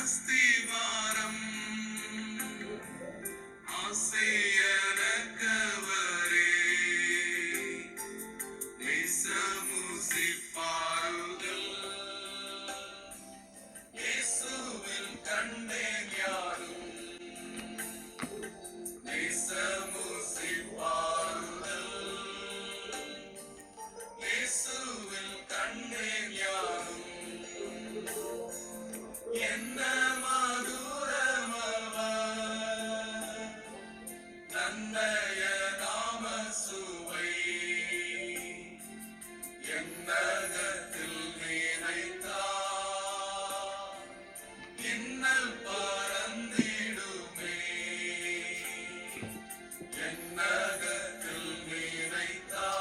அஸ்திவாரம் ஆசையனக்கவரே நிசமுசிப்பாருதல் இயேசுவில் கண்டேன் யாரும் நிசமுசிப்பாருதல் இயேசுவில் கண்டேன் யாரும் என்ன மதுரமவர் தந்தைய நாம சுவை என்னகத்தில் நினைத்தார் இன்னல் பறந்திடுமே என்னகத்தில் நினைத்தார்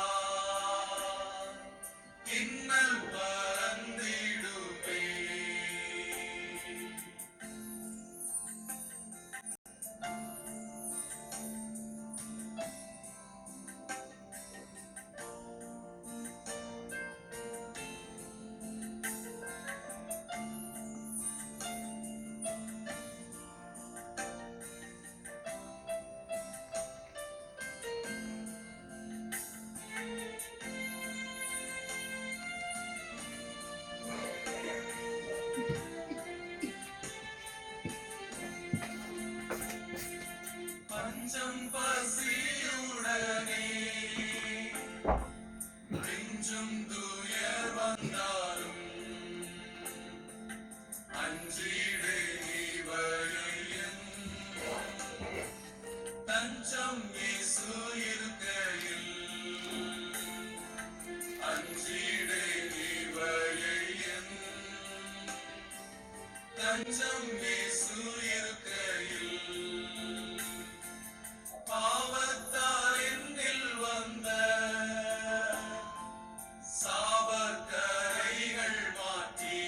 இன்னல் பறந்திடுமே. பஞ்சம் பசியுடனே நெஞ்சும் துயர் வந்தாலும் அஞ்சிடே இவரையும் தஞ்சம் இயேசு இருக்கையில் அஞ்சிடே இவரையும் தஞ்சம் இயேசு இருக்கையில் பாவத்தால் என்னில் வந்த சாபக்கரைகள் மாற்றி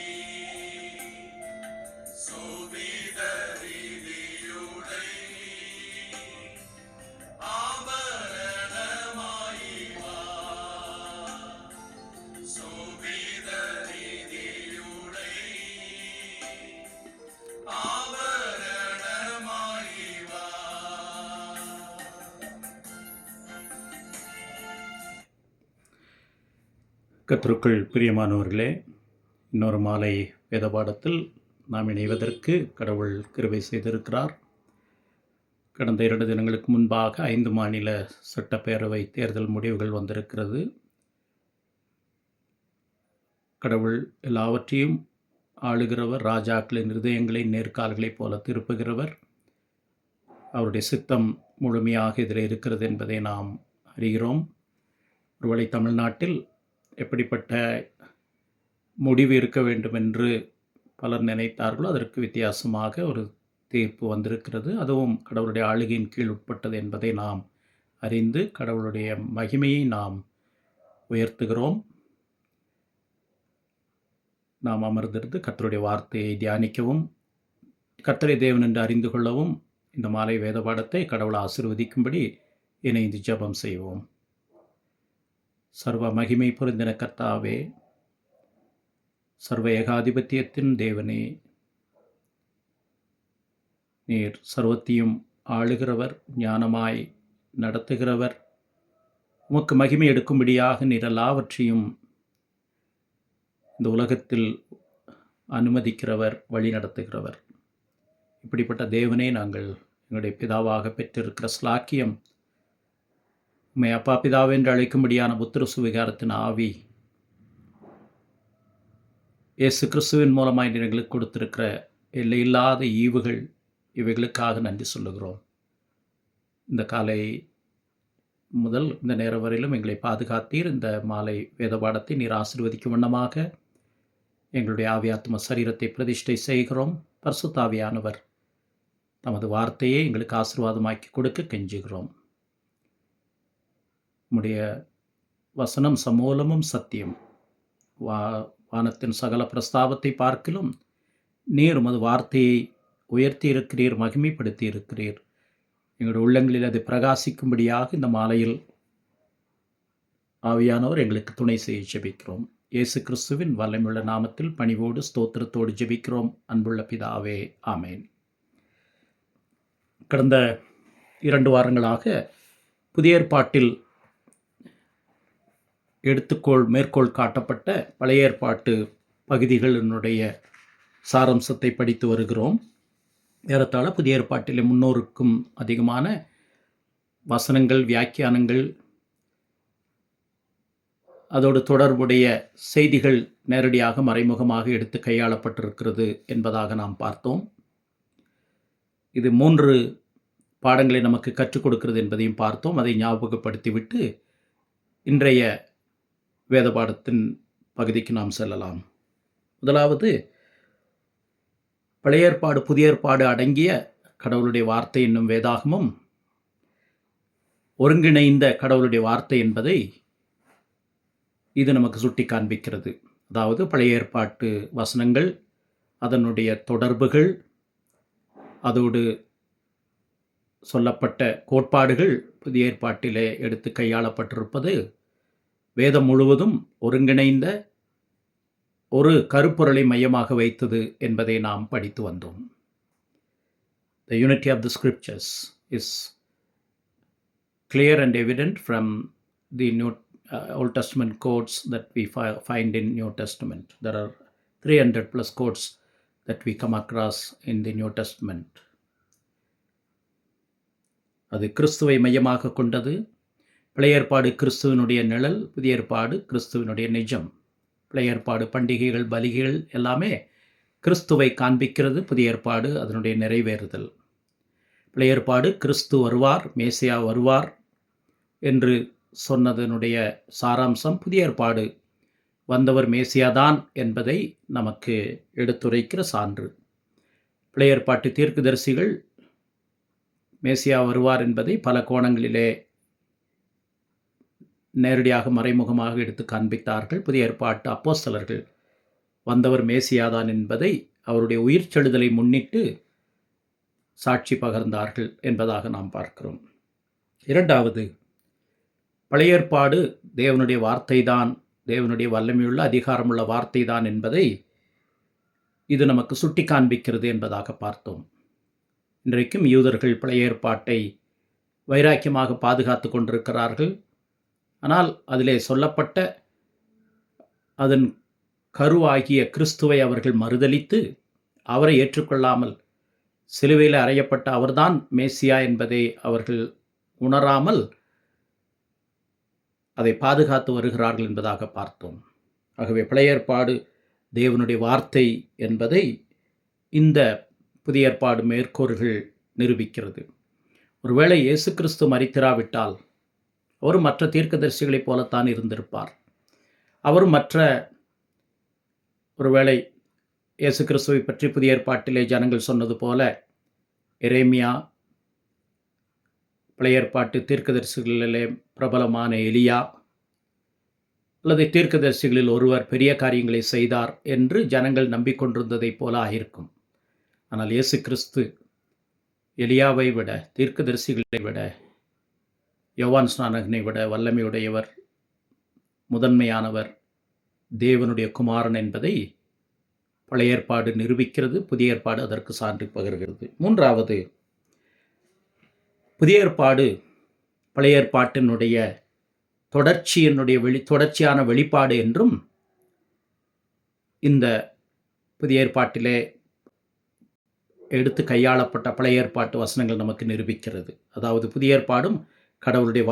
சோபித ரீதியுடை ஆபரணமாயிவா சோபித ரீதியுடை ஆபரணமாயிவா. கர்த்தருக்குள் பிரியமானவர்களே, இன்னொரு மாலை வேத பாடத்தில் நாம் இணைவதற்கு கடவுள் கிருபை செய்திருக்கிறார். கடந்த 2 தினங்களுக்கு முன்பாக 5 மாநில சட்டப்பேரவை தேர்தல் முடிவுகள் வந்திருக்கிறது. கடவுள் எல்லாவற்றையும் ஆளுகிறவர், ராஜாக்களின் இருதயங்களை நேர்கால்களைப் போல திருப்புகிறவர். அவருடைய சித்தம் முழுமையாக இதில் இருக்கிறது என்பதை நாம் அறிகிறோம். ஒருவேளை தமிழ்நாட்டில் எப்படிப்பட்ட முடிவு இருக்க வேண்டும் என்று பலர் நினைத்தார்களோ அதற்கு வித்தியாசமாக ஒரு தீர்ப்பு வந்திருக்கிறது. அதுவும் கடவுளுடைய ஆளுகையின் கீழ் உட்பட்டது என்பதை நாம் அறிந்து கடவுளுடைய மகிமையை நாம் உயர்த்துகிறோம். நாம் அமர்ந்திருந்து கர்த்தருடைய வார்த்தையை தியானிக்கவும் கர்த்தரை தேவன் என்று அறிந்து கொள்ளவும் இந்த மாலை வேத பாடத்தை கடவுள் ஆசீர்வதிக்கும்படி இணைந்து ஜெபம் செய்வோம். சர்வ மகிமை பொருந்தின கர்த்தாவே, சர்வ ஏகாதிபத்தியத்தின் தேவனே, நீர் சர்வத்தையும் ஆளுகிறவர், ஞானமாய் நடத்துகிறவர். உமக்கு மகிமை எடுக்கும்படியாக நீர் எல்லாவற்றையும் இந்த உலகத்தில் அனுமதிக்கிறவர், வழி நடத்துகிறவர். இப்படிப்பட்ட தேவனே நாங்கள் எங்களுடைய பிதாவாக பெற்றிருக்கிற ஸ்லாக்கியம், உம்மை அப்பா பிதாவே என்று அழைக்கும்படியான புத்திர சுவிகாரத்தின் ஆவி இயேசு கிறிஸ்துவின் மூலமாய் எங்களுக்கு கொடுத்திருக்கிற எல்லையில்லாத ஈவுகள், இவைகளுக்காக நன்றி சொல்லுகிறோம். இந்த காலை முதல் இந்த நேரம் வரையிலும் எங்களை பாதுகாத்தீர். இந்த மாலை வேத பாடத்தை நீர் ஆசீர்வதிக்கும் வண்ணமாக எங்களுடைய ஆவியாத்ம சரீரத்தை பிரதிஷ்டை செய்கிறோம். பரிசுத்த ஆவியானவர் தமது வார்த்தையை எங்களுக்கு ஆசீர்வாதமாக்கி கொடுக்க கெஞ்சுகிறோம். உம்முடைய வசனம் சமூலமும் சத்தியம். வானத்தின் சகல பிரஸ்தாபத்தை பார்க்கிலும் நீர் உமது வார்த்தையை உயர்த்தி இருக்கிறீர், மகிமைப்படுத்தி இருக்கிறீர். எங்களுடைய உள்ளங்களில் அது பிரகாசிக்கும்படியாக இந்த மாலையில் ஆவியானவர் எங்களுக்கு துணை செய்ய ஜெபிக்கிறோம். இயேசு கிறிஸ்துவின் வல்லமையுள்ள நாமத்தில் பணிவோடு ஸ்தோத்திரத்தோடு ஜெபிக்கிறோம். அன்புள்ள பிதாவே, ஆமேன். கடந்த 2 வாரங்களாக புதிய ஏற்பாட்டில் மேற்கோள் காட்டப்பட்ட பழைய ஏற்பாட்டு பகுதிகளினுடைய சாரம்சத்தை படித்து வருகிறோம். ஏறத்தாழ புதிய ஏற்பாட்டிலே 300க்கும் அதிகமான வசனங்கள், வியாக்கியானங்கள், அதோடு தொடர்புடைய செய்திகள் நேரடியாக மறைமுகமாக எடுத்து கையாளப்பட்டிருக்கிறது என்பதாக நாம் பார்த்தோம். இது 3 பாடங்களை நமக்கு கற்றுக் கொடுக்கிறது என்பதையும் பார்த்தோம். அதை ஞாபகப்படுத்திவிட்டு இன்றைய வேத பாடத்தின் பகுதிக்கு நாம் செல்லலாம். முதலாவது, பழைய ஏற்பாடு புதிய ஏற்பாடு அடங்கிய கடவுளுடைய வார்த்தை என்னும் வேதாகமும் ஒருங்கிணைந்த கடவுளுடைய வார்த்தை என்பதை இது நமக்கு சுட்டி காண்பிக்கிறது. அதாவது பழைய ஏற்பாட்டு வசனங்கள், அதனுடைய தொடர்புகள், அதோடு சொல்லப்பட்ட கோட்பாடுகள் புதிய ஏற்பாட்டிலே எடுத்து கையாளப்பட்டிருப்பது வேதம் முழுவதும் ஒருங்கிணைந்த ஒரு கருப்பொருளை மையமாக வைத்தது என்பதை நாம் படித்து வந்தோம். The unity of the scriptures is clear and evident from the Old Testament quotes that we find in New Testament. There are 300 plus quotes that we come across in the New Testament. அது கிறிஸ்துவை மையமாக கொண்டது. பழைய ஏற்பாடு கிறிஸ்துவனுடைய நிழல், புதிய ஏற்பாடு கிறிஸ்துவனுடைய நிஜம். பழைய ஏற்பாடு பண்டிகைகள், பலிகைகள் எல்லாமே கிறிஸ்துவை காண்பிக்கிறது. புதிய ஏற்பாடு அதனுடைய நிறைவேறுதல். பழைய ஏற்பாடு கிறிஸ்து வருவார், மேசியா வருவார் என்று சொன்னதனுடைய சாராம்சம் புதிய ஏற்பாடு வந்தவர் மேசியாதான் என்பதை நமக்கு எடுத்துரைக்கிற சான்று. பழைய ஏற்பாட்டு தீர்க்கதரிசிகள் மேசியா வருவார் என்பதை பல கோணங்களிலே நேரடியாக மறைமுகமாக எடுத்து காண்பித்தார்கள். புதிய ஏற்பாட்டு அப்போஸ்தலர்கள் வந்தவர் மேசியாதான் என்பதை அவருடைய உயிர்ச்செழுதலை முன்னிட்டு சாட்சி பகர்ந்தார்கள் என்பதாக நாம் பார்க்கிறோம். இரண்டாவது, பழைய ஏற்பாடு தேவனுடைய வார்த்தை தான், தேவனுடைய வல்லமையுள்ள அதிகாரமுள்ள வார்த்தை தான் என்பதை இது நமக்கு சுட்டி காண்பிக்கிறது என்பதாக பார்த்தோம். இன்றைக்கும் யூதர்கள் பழைய ஏற்பாட்டை வைராக்கியமாக பாதுகாத்து கொண்டிருக்கிறார்கள். ஆனால் அதிலே சொல்லப்பட்ட அதன் கருவாகிய கிறிஸ்துவை அவர்கள் மறுதலித்து அவரை ஏற்றுக்கொள்ளாமல், சிலுவையில் அறையப்பட்ட அவர்தான் மேசியா என்பதை அவர்கள் உணராமல் அதை பாதுகாத்து வருகிறார்கள் என்பதாக பார்த்தோம். ஆகவே பழைய ஏற்பாடு தேவனுடைய வார்த்தை என்பதை இந்த புதிய ஏற்பாடு மேற்கோள்கள் நிரூபிக்கிறது. ஒருவேளை இயேசு கிறிஸ்து மரித்திராவிட்டால் அவரும் மற்ற தீர்க்கதரிசிகளைப் போலத்தான் இருந்திருப்பார். அவரும் ஒருவேளை இயேசு கிறிஸ்துவை பற்றி புதிய ஏற்பாட்டிலே ஜனங்கள் சொன்னது போல எரேமியா, பழைய ஏற்பாட்டு தீர்க்கதரிசிகளிலே பிரபலமான எலியா அல்லது தீர்க்கதரிசிகளில் ஒருவர் பெரிய காரியங்களை செய்தார் என்று ஜனங்கள் நம்பிக்கொண்டிருந்ததைப் போல ஆயிருக்கும். ஆனால் இயேசு கிறிஸ்து எலியாவை விட, தீர்க்கதரிசிகளை விட, யோவான் ஸ்நானகனை விட வல்லமையுடையவர், முதன்மையானவர், தேவனுடைய குமாரன் என்பதை பழைய ஏற்பாடு நிரூபிக்கிறது. புதிய ஏற்பாடு அதற்கு சான்று பகர்கிறது. மூன்றாவது, புதிய ஏற்பாடு பழைய ஏற்பாட்டினுடைய தொடர்ச்சியான வெளிப்பாடு என்றும் இந்த புதிய ஏற்பாட்டிலே எடுத்து கையாளப்பட்ட பழைய ஏற்பாட்டு வசனங்கள் நமக்கு நிரூபிக்கிறது. அதாவது புதிய ஏற்பாடும் கடவுளுடைய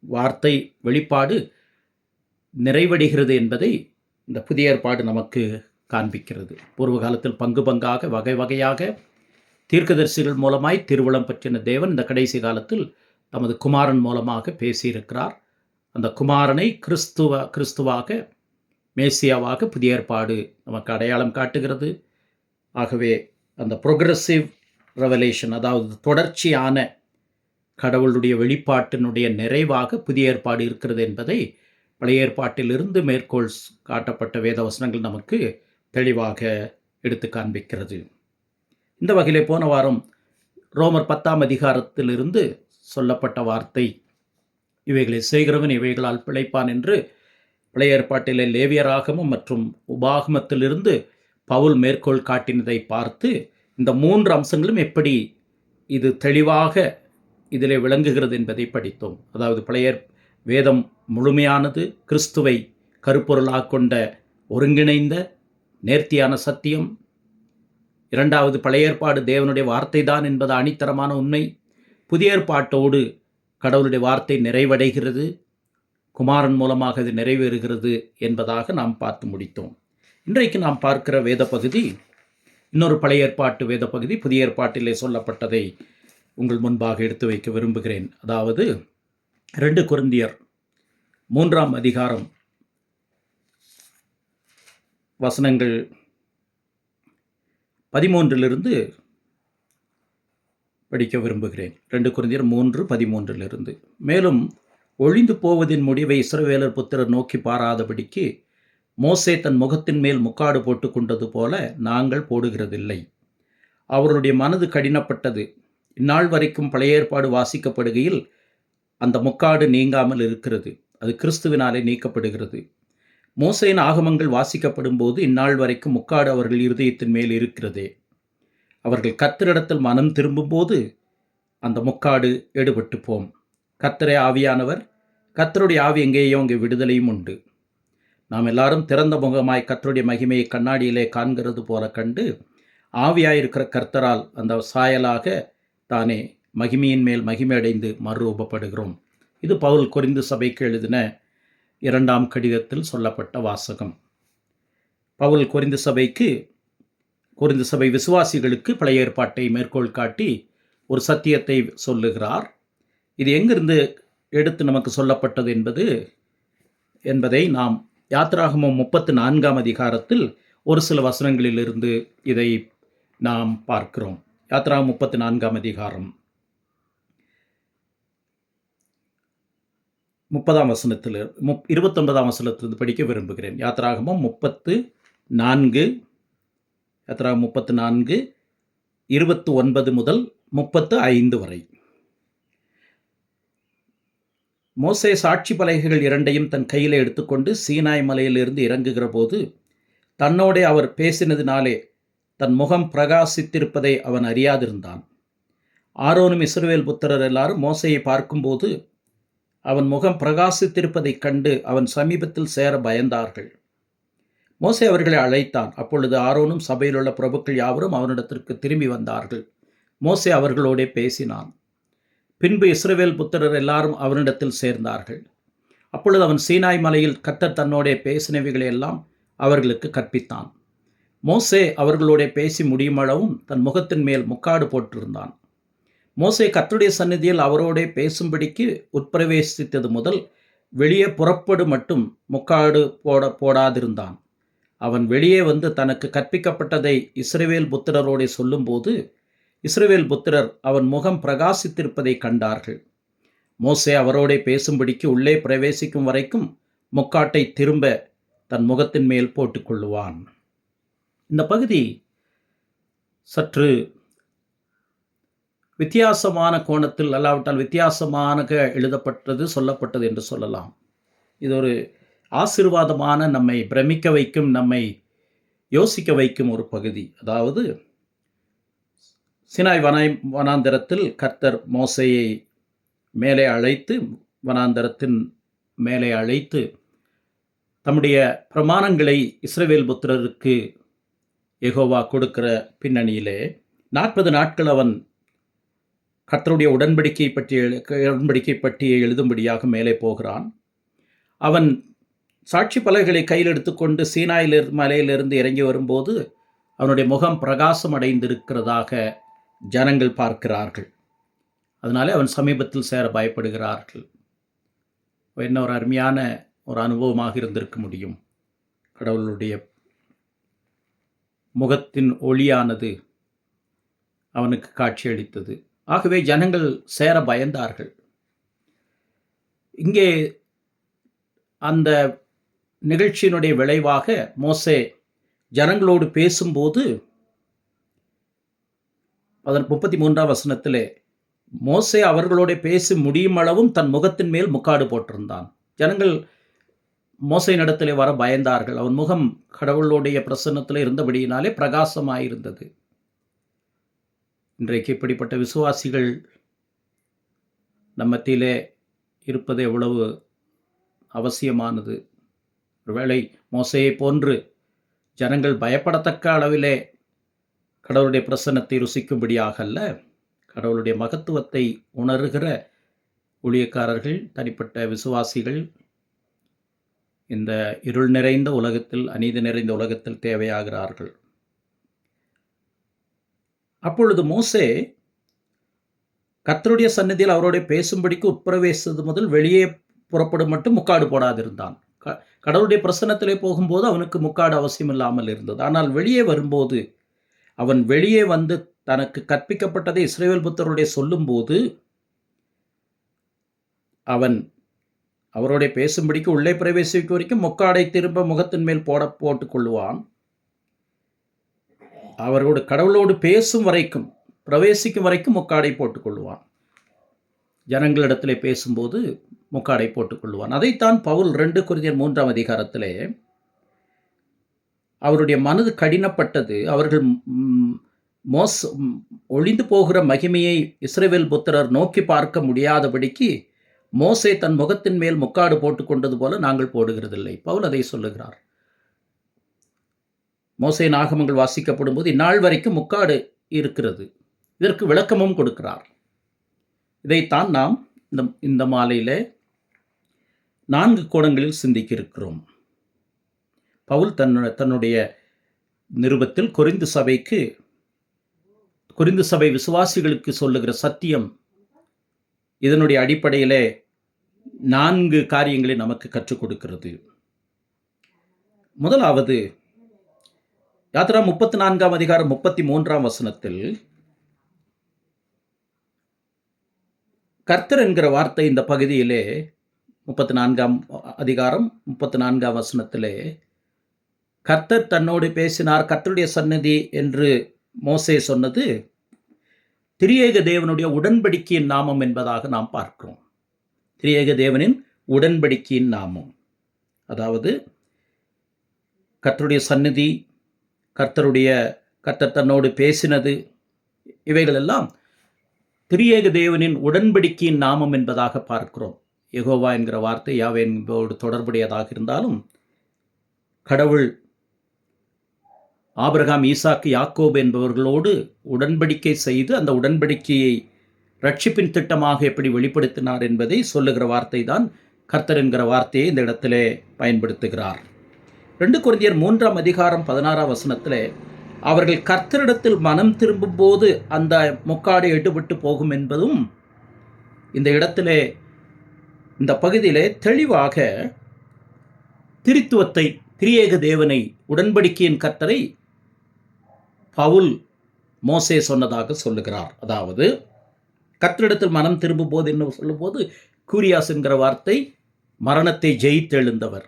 வார்த்தை வெளிப்பாடு நிறைவடைகிறது என்பதை இந்த புதிய ஏற்பாடு நமக்கு காண்பிக்கிறது. பூர்வ காலத்தில் பங்காக வகை வகையாக தீர்க்கதரிசிகள் மூலமாய் திருவுளம் பற்றின தேவன் இந்த கடைசி காலத்தில் தமது குமாரன் மூலமாக பேசியிருக்கிறார். அந்த குமாரனை கிறிஸ்துவாக, மேசியாவாக புதிய ஏற்பாடு நமக்கு அடையாளம் காட்டுகிறது. ஆகவே அந்த ப்ரொக்ரெசிவ் ரெவலேஷன், அதாவது தொடர்ச்சியான கடவுளுடைய வெளிப்பாட்டினுடைய நிறைவாக புதிய ஏற்பாடு இருக்கிறது என்பதை பழைய ஏற்பாட்டிலிருந்து மேற்கோள் காட்டப்பட்ட வேத வசனங்கள் நமக்கு தெளிவாக எடுத்து காண்பிக்கிறது. இந்த வகையிலே போன வாரம் ரோமர் 10ஆம் அதிகாரத்திலிருந்து சொல்லப்பட்ட வார்த்தை, இவைகளை செய்கிறவன் இவைகளால் பிழைப்பான் என்று பழைய ஏற்பாட்டிலே லேவியராகமம் மற்றும் உபாகமத்திலிருந்து பவுல் மேற்கோள் காட்டினதை பார்த்து இந்த 3 அம்சங்களும் எப்படி இது தெளிவாக இதிலே விளங்குகிறது என்பதை படித்தோம். அதாவது பழைய வேதம் முழுமையானது, கிறிஸ்துவை கருப்பொருளாக கொண்ட ஒருங்கிணைந்த நேர்த்தியான சத்தியம். 2வது, பழைய ஏற்பாடு தேவனுடைய வார்த்தை தான் என்பது அணித்தரமான உண்மை. புதிய ஏற்பாட்டோடு கடவுளுடைய வார்த்தை நிறைவடைகிறது, குமாரன் மூலமாக அது நிறைவேறுகிறது என்பதாக நாம் பார்த்து முடித்தோம். இன்றைக்கு நாம் பார்க்கிற வேத பகுதி இன்னொரு பழைய ஏற்பாட்டு வேத பகுதி. புதிய ஏற்பாட்டிலே சொல்லப்பட்டதை உங்கள் முன்பாக எடுத்து வைக்க விரும்புகிறேன். அதாவது 2 கொரிந்தியர் 3ஆம் அதிகாரம் வசனங்கள் 13 படிக்க விரும்புகிறேன். 2 கொரிந்தியர் 3:13. மேலும் ஒழிந்து போவதின் முடிவை இஸ்ரவேலர் புத்திரர் நோக்கி பாராதபடிக்கு மோசே தன் முகத்தின் மேல் முக்காடு போட்டு கொண்டது போல நாங்கள் போடுகிறதில்லை. அவருடைய மனது கடினப்பட்டது. இந்நாள் வரைக்கும் பழைய ஏற்பாடு வாசிக்கப்படுகையில் அந்த முக்காடு நீங்காமல் இருக்கிறது. அது கிறிஸ்துவினாலே நீக்கப்படுகிறது. மோசேயின் ஆகமங்கள் வாசிக்கப்படும் போது இந்நாள் வரைக்கும் முக்காடு அவர்கள் இருதயத்தின் மேல் இருக்கிறதே. அவர்கள் கர்த்தரிடத்தில் மனம் திரும்பும்போது அந்த முக்காடு எடுபட்டு போம். கர்த்தரே ஆவியானவர். கர்த்தருடைய ஆவி எங்கேயோ அங்கே விடுதலையும் உண்டு. நாம் எல்லாரும் திறந்த முகமாய் கர்த்தருடைய மகிமையை கண்ணாடியிலே காண்கிறது போல கண்டு ஆவியாயிருக்கிற கர்த்தரால் அந்த சாயலாக தானே மகிமையின் மேல் மகிமை அடைந்து மறுரூபப்படுகிறோம். இது பவுல் கொரிந்து சபைக்கு எழுதின 2ஆம் கடிதத்தில் சொல்லப்பட்ட வாசகம். பவுல் கொரிந்து சபை விசுவாசிகளுக்கு பழைய ஏற்பாட்டை மேற்கோள் காட்டி ஒரு சத்தியத்தை சொல்லுகிறார். இது எங்கிருந்து எடுத்து நமக்கு சொல்லப்பட்டது என்பதை நாம் யாத்திராகமம் 34ஆம் அதிகாரத்தில் ஒரு சில வசனங்களிலிருந்து இதை நாம் பார்க்கிறோம். யாத்திராகமம் 34ஆம் அதிகாரம் 30ஆம் வசனத்தில் 29ஆம் வசனத்திலிருந்து படிக்க விரும்புகிறேன். யாத்திராகமம் 34 29 முதல் 35 வரை. மோசே சாட்சி பலகைகள் 2ஐயும் தன் கையில் எடுத்துக்கொண்டு சீனாய் மலையிலிருந்து இறங்குகிற போது தன்னோடே அவர் பேசினதினாலே தன் முகம் பிரகாசித்திருப்பதை அவன் அறியாதிருந்தான். ஆரோனும் இஸ்ரவேல் புத்திரர் எல்லாரும் மோசையை பார்க்கும்போது அவன் முகம் பிரகாசித்திருப்பதைக் கண்டு அவன் சமீபத்தில் சேர பயந்தார்கள். மோசே அவர்களை அழைத்தான். அப்பொழுது ஆரோனும் சபையிலுள்ள பிரபுக்கள் யாவரும் அவனிடத்திற்கு திரும்பி வந்தார்கள். மோசே அவர்களோடே பேசினான். பின்பு இஸ்ரவேல் புத்திரர் எல்லாரும் அவனிடத்தில் சேர்ந்தார்கள். அப்பொழுது அவன் சீனாய் மலையில் கர்த்தர் தன்னோடே பேசினவைகளை எல்லாம் அவர்களுக்கு கற்பித்தான். மோசே அவர்களோடே பேசி முடியுமளவும் தன் முகத்தின் மேல் முக்காடு போட்டிருந்தான். மோசே கர்த்தருடைய சந்நிதியில் அவரோடே பேசும்படிக்கு உட்பிரவேசித்தது முதல் வெளியே புறப்படு மட்டும் முக்காடு போடாதிருந்தான். அவன் வெளியே வந்து தனக்கு கற்பிக்கப்பட்டதை இஸ்ரவேல் புத்திரரோடே சொல்லும்போது இஸ்ரவேல் புத்திரர் அவன் முகம் பிரகாசித்திருப்பதை கண்டார்கள். மோசே அவரோடே பேசும்படிக்கு உள்ளே பிரவேசிக்கும் வரைக்கும் முக்காட்டை திரும்ப தன் முகத்தின் மேல் போட்டுக்கொள்ளுவான். இந்த பகுதி சற்று வித்தியாசமான கோணத்தில் அல்லாவிட்டால் வித்தியாசமாக எழுதப்பட்டது, சொல்லப்பட்டது என்று சொல்லலாம். இது ஒரு ஆசீர்வாதமான, நம்மை பிரமிக்க வைக்கும், நம்மை யோசிக்க வைக்கும் ஒரு பகுதி. அதாவது சீனாய் வனாந்தரத்தில் கர்த்தர் மோசேயை மேலே அழைத்து, வனாந்தரத்தின் மேலே அழைத்து தம்முடைய பிரமாணங்களை இஸ்ரவேல் புத்திரருக்கு யெகோவா கொடுக்கிற பின்னணியிலே 40 நாட்கள் அவன் கர்த்தருடைய உடன்படிக்கை பற்றிய எழுதும்படியாக மேலே போகிறான். அவன் சாட்சி பலகைகளை கையில் எடுத்துக்கொண்டு சீனாய் மலையிலிருந்து இறங்கி வரும்போது அவனுடைய முகம் பிரகாசம் அடைந்திருக்கிறதாக ஜனங்கள் பார்க்கிறார்கள். அதனாலே அவன் சமீபத்தில் சேர பயப்படுகிறார்கள். என்ன ஒரு அருமையான ஒரு அனுபவமாக இருந்திருக்க முடியும். கடவுளுடைய முகத்தின் ஒளியானது அவனுக்கு காட்சியளித்தது. ஆகவே ஜனங்கள் சேர பயந்தார்கள். இங்கே அந்த நிகழ்ச்சியினுடைய விளைவாக மோசே ஜனங்களோடு பேசும்போது 33ஆம் வசனத்திலே மோசே அவர்களோட பேசி முடியும் அளவும் தன் முகத்தின் மேல் முக்காடு போட்டிருந்தான். ஜனங்கள் மோசேயினிடத்திலே வர பயந்தார்கள். அவன் முகம் கடவுளுடைய பிரசன்னத்தில் இருந்தபடியினாலே பிரகாசமாயிருந்தது. இன்றைக்கு இப்படிப்பட்ட விசுவாசிகள் நம்ம மத்தியிலே இருப்பது எவ்வளவு அவசியமானது. ஒருவேளை மோசேயை போன்று ஜனங்கள் பயப்படத்தக்க அளவிலே கடவுளுடைய பிரசன்னத்தை ருசிக்கும்படியாக அல்ல, கடவுளுடைய மகத்துவத்தை உணர்கிற ஊழியக்காரர்கள், தனிப்பட்ட விசுவாசிகள் இந்த இருள் நிறைந்த உலகத்தில், அநீதி நிறைந்த உலகத்தில் தேவையாகிறார்கள். அப்பொழுது மோசே கர்த்தருடைய சந்நிதியில் அவரோட பேசும்படிக்கு உட்பிரவேசித்தது முதல் வெளியே புறப்படும் மட்டும் முக்காடு போடாதிருந்தான். கடவுளுடைய பிரசன்னத்திலே போகும்போது அவனுக்கு முக்காடு அவசியம் இல்லாமல் இருந்தது. ஆனால் வெளியே வரும்போது, அவன் வெளியே வந்து தனக்கு கற்பிக்கப்பட்டதை இஸ்ரவேல் புத்தருடைய சொல்லும்போது அவன் அவரோட பேசும்படிக்கு உள்ளே பிரவேசிக்கும் வரைக்கும் முக்காடை திரும்ப முகத்தின் மேல் போட்டுக் கொள்ளுவான். அவரோடு கடவுளோடு பேசும் வரைக்கும், பிரவேசிக்கும் வரைக்கும் முக்காடை போட்டுக்கொள்வான். ஜனங்களிடத்திலே பேசும்போது முக்காடை போட்டுக்கொள்வான். அதைத்தான் பவுல் 2 கொரிந்தியர் 3ஆம் அதிகாரத்திலே அவருடைய மனது கடினப்பட்டது, அவர்கள் ஒளிந்து போகிற மகிமையை இஸ்ரவேல் புத்திரர் நோக்கி பார்க்க முடியாதபடிக்கு மோசே தன் முகத்தின் மேல் முக்காடு போட்டுக்கொண்டது போல நாங்கள் போடுகிறதில்லை. பவுல் அதை சொல்லுகிறார். மோசேயின் ஆகமங்கள் வாசிக்கப்படும் போது இந்நாள் வரைக்கும் முக்காடு இருக்கிறது. இதற்கு விளக்கமும் கொடுக்கிறார். இதைத்தான் நாம் இந்த மாலையில் 4 கோணங்களில் சிந்திக்க இருக்கிறோம். பவுல் தன்னுடைய நிருபத்தில் கொரிந்து சபை விசுவாசிகளுக்கு சொல்லுகிற சத்தியம், இதனுடைய அடிப்படையிலே 4 காரியங்களை நமக்கு கற்றுக் கொடுக்கிறது. முதலாவது, யாத்ரா 34ஆம் அதிகாரம் 33ஆம் வசனத்தில் கர்த்தர் என்கிற வார்த்தை இந்த பகுதியிலே 34ஆம் அதிகாரம் 34ஆம் வசனத்திலே கர்த்தர் தன்னோடு பேசினார், கர்த்தருடைய சந்நிதி என்று மோசே சொன்னது திரியேக தேவனுடைய உடன்படிக்கையின் நாமம் என்பதாக நாம் பார்க்கிறோம். திரியேக தேவனின் உடன்படிக்கையின் நாமம், அதாவது கர்த்தருடைய சந்நிதி, கர்த்தர் தன்னோடு பேசினது, இவைகளெல்லாம் திரியேக தேவனின் உடன்படிக்கையின் நாமம் என்பதாக பார்க்கிறோம். யெகோவா என்கிற வார்த்தை யாவே என்பதோடு தொடர்புடையதாக இருந்தாலும், கடவுள் ஆபிரகாம், ஈசாக்கு, யாக்கோபு என்பவர்களோடு உடன்படிக்கை செய்து அந்த உடன்படிக்கையை ரட்சிப்பின் திட்டமாக எப்படி வெளிப்படுத்தினார் என்பதை சொல்லுகிற வார்த்தை தான் கர்த்தர் என்கிற வார்த்தையை இந்த இடத்திலே பயன்படுத்துகிறார். 2 கொரிந்தியர் 3ஆம் அதிகாரம் 16ஆம் வசனத்திலே அவர்கள் கர்த்தரிடத்தில் மனம் திரும்பும் போது அந்த முக்காடு எடுபட்டு போகும் என்பதும் இந்த இடத்திலே, இந்த பகுதியிலே தெளிவாக திரித்துவத்தை, திரியேக தேவனை, உடன்படிக்கையின் கர்த்தரை பவுல் மோசே சொன்னதாக சொல்லுகிறார். அதாவது கர்த்தரிடத்தில் மனம் திரும்பும் போது என்ன சொல்லும்போது, கூரியாஸ் என்கிற வார்த்தை மரணத்தை ஜெயித்தெழுந்தவர்,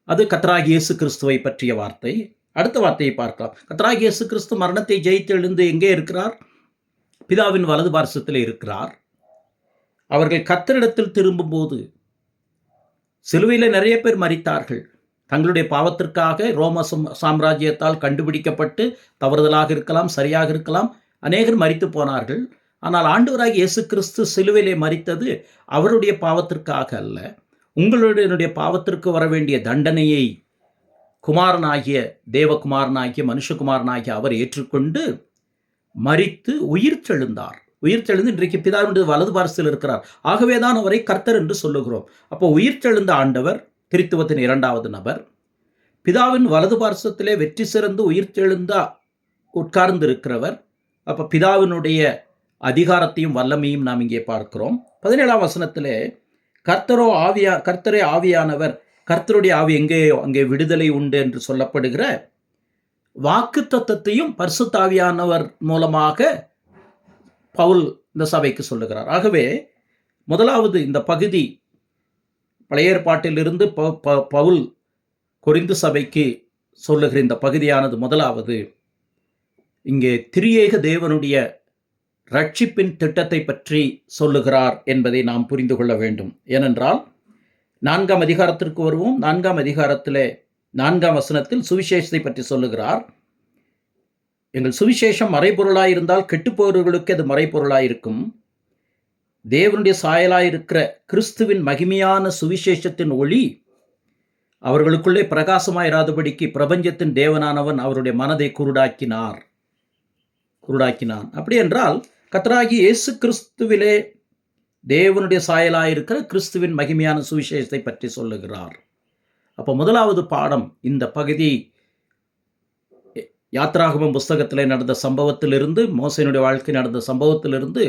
அது கர்த்தராகிய இயேசு கிறிஸ்துவை பற்றிய வார்த்தை. அடுத்த வார்த்தையை பார்க்கலாம். கர்த்தராகிய இயேசு கிறிஸ்து மரணத்தை ஜெயித்தெழுந்து எங்கே இருக்கிறார்? பிதாவின் வலது பார்சத்தில் இருக்கிறார். அவர்கள் கர்த்தரிடத்தில் திரும்பும்போது, சிலுவையில் நிறைய பேர் மரித்தார்கள். தங்களுடைய பாவத்திற்காக ரோம சாம்ராஜ்யத்தால் கண்டுபிடிக்கப்பட்டு, தவறுதலாக இருக்கலாம், சரியாக இருக்கலாம், அநேகர் மரித்து போனார்கள். ஆனால் ஆண்டவராகிய இயேசு கிறிஸ்து சிலுவையிலே மரித்தது அவருடைய பாவத்திற்காக அல்ல, உங்களுடைய பாவத்திற்கு வர வேண்டிய தண்டனையை குமாரனாகிய, தேவகுமாரனாகிய, மனுஷகுமாரனாகிய அவர் ஏற்றுக்கொண்டு மரித்து உயிர்த்தெழுந்தார். உயிர்த்தெழுந்து இன்றைக்கு பிதாவினுடைய வலது பார்சத்தில் இருக்கிறார். ஆகவே தான் அவரை கர்த்தர் என்று சொல்லுகிறோம். அப்போ உயிர்த்தெழுந்த ஆண்டவர் திரித்துவத்தின் 2வது நபர், பிதாவின் வலது பார்சத்திலே வெற்றி சிறந்து உயிர்த்தெழுந்த உட்கார்ந்து இருக்கிறவர். அப்போ பிதாவினுடைய அதிகாரத்தையும் வல்லமையும் நாம் இங்கே பார்க்கிறோம். 17ஆம் வசனத்திலே கர்த்தரே ஆவியானவர், கர்த்தருடைய ஆவி அங்கே விடுதலை உண்டு என்று சொல்லப்படுகிற வாக்குத்தத்தத்தையும் பரிசுத்த ஆவியானவர் மூலமாக பவுல் இந்த சபைக்கு சொல்லுகிறார். ஆகவே முதலாவது இந்த பகுதி, பழைய ஏற்பாட்டிலிருந்து பவுல் கொரிந்து சபைக்கு சொல்லுகிற இந்த பகுதியானது முதலாவது இங்கே திரியேக தேவனுடைய ரட்சிப்பின் திட்டத்தை பற்றி சொல்லுகிறார் என்பதை நாம் புரிந்து கொள்ள வேண்டும். ஏனென்றால் 4ஆம் அதிகாரத்திற்கு வருவோம். 4ஆம் அதிகாரத்திலே 4ஆம் வசனத்தில் சுவிசேஷத்தை பற்றி சொல்லுகிறார். எங்கள் சுவிசேஷம் மறைபொருளாயிருந்தால் கெட்டுப்போகிறவர்களுக்கு அது மறைபொருளாயிருக்கும். தேவனுடைய சாயலாயிருக்கிற கிறிஸ்துவின் மகிமையான சுவிசேஷத்தின் ஒளி அவர்களுக்குள்ளே பிரகாசமாயிராதபடிக்கு பிரபஞ்சத்தின் தேவனானவன் அவருடைய மனதை குருடாக்கினான். அப்படி என்றால் கர்த்தராகிய இயேசு கிறிஸ்துவிலே தேவனுடைய சாயலாயிருக்கிற கிறிஸ்துவின் மகிமையான சுவிசேஷத்தை பற்றி சொல்லுகிறார். அப்போ முதலாவது பாடம் இந்த பகுதி யாத்ராகமம் புஸ்தகத்திலே நடந்த சம்பவத்திலிருந்து, மோசேயினுடைய வாழ்க்கை நடந்த சம்பவத்திலிருந்து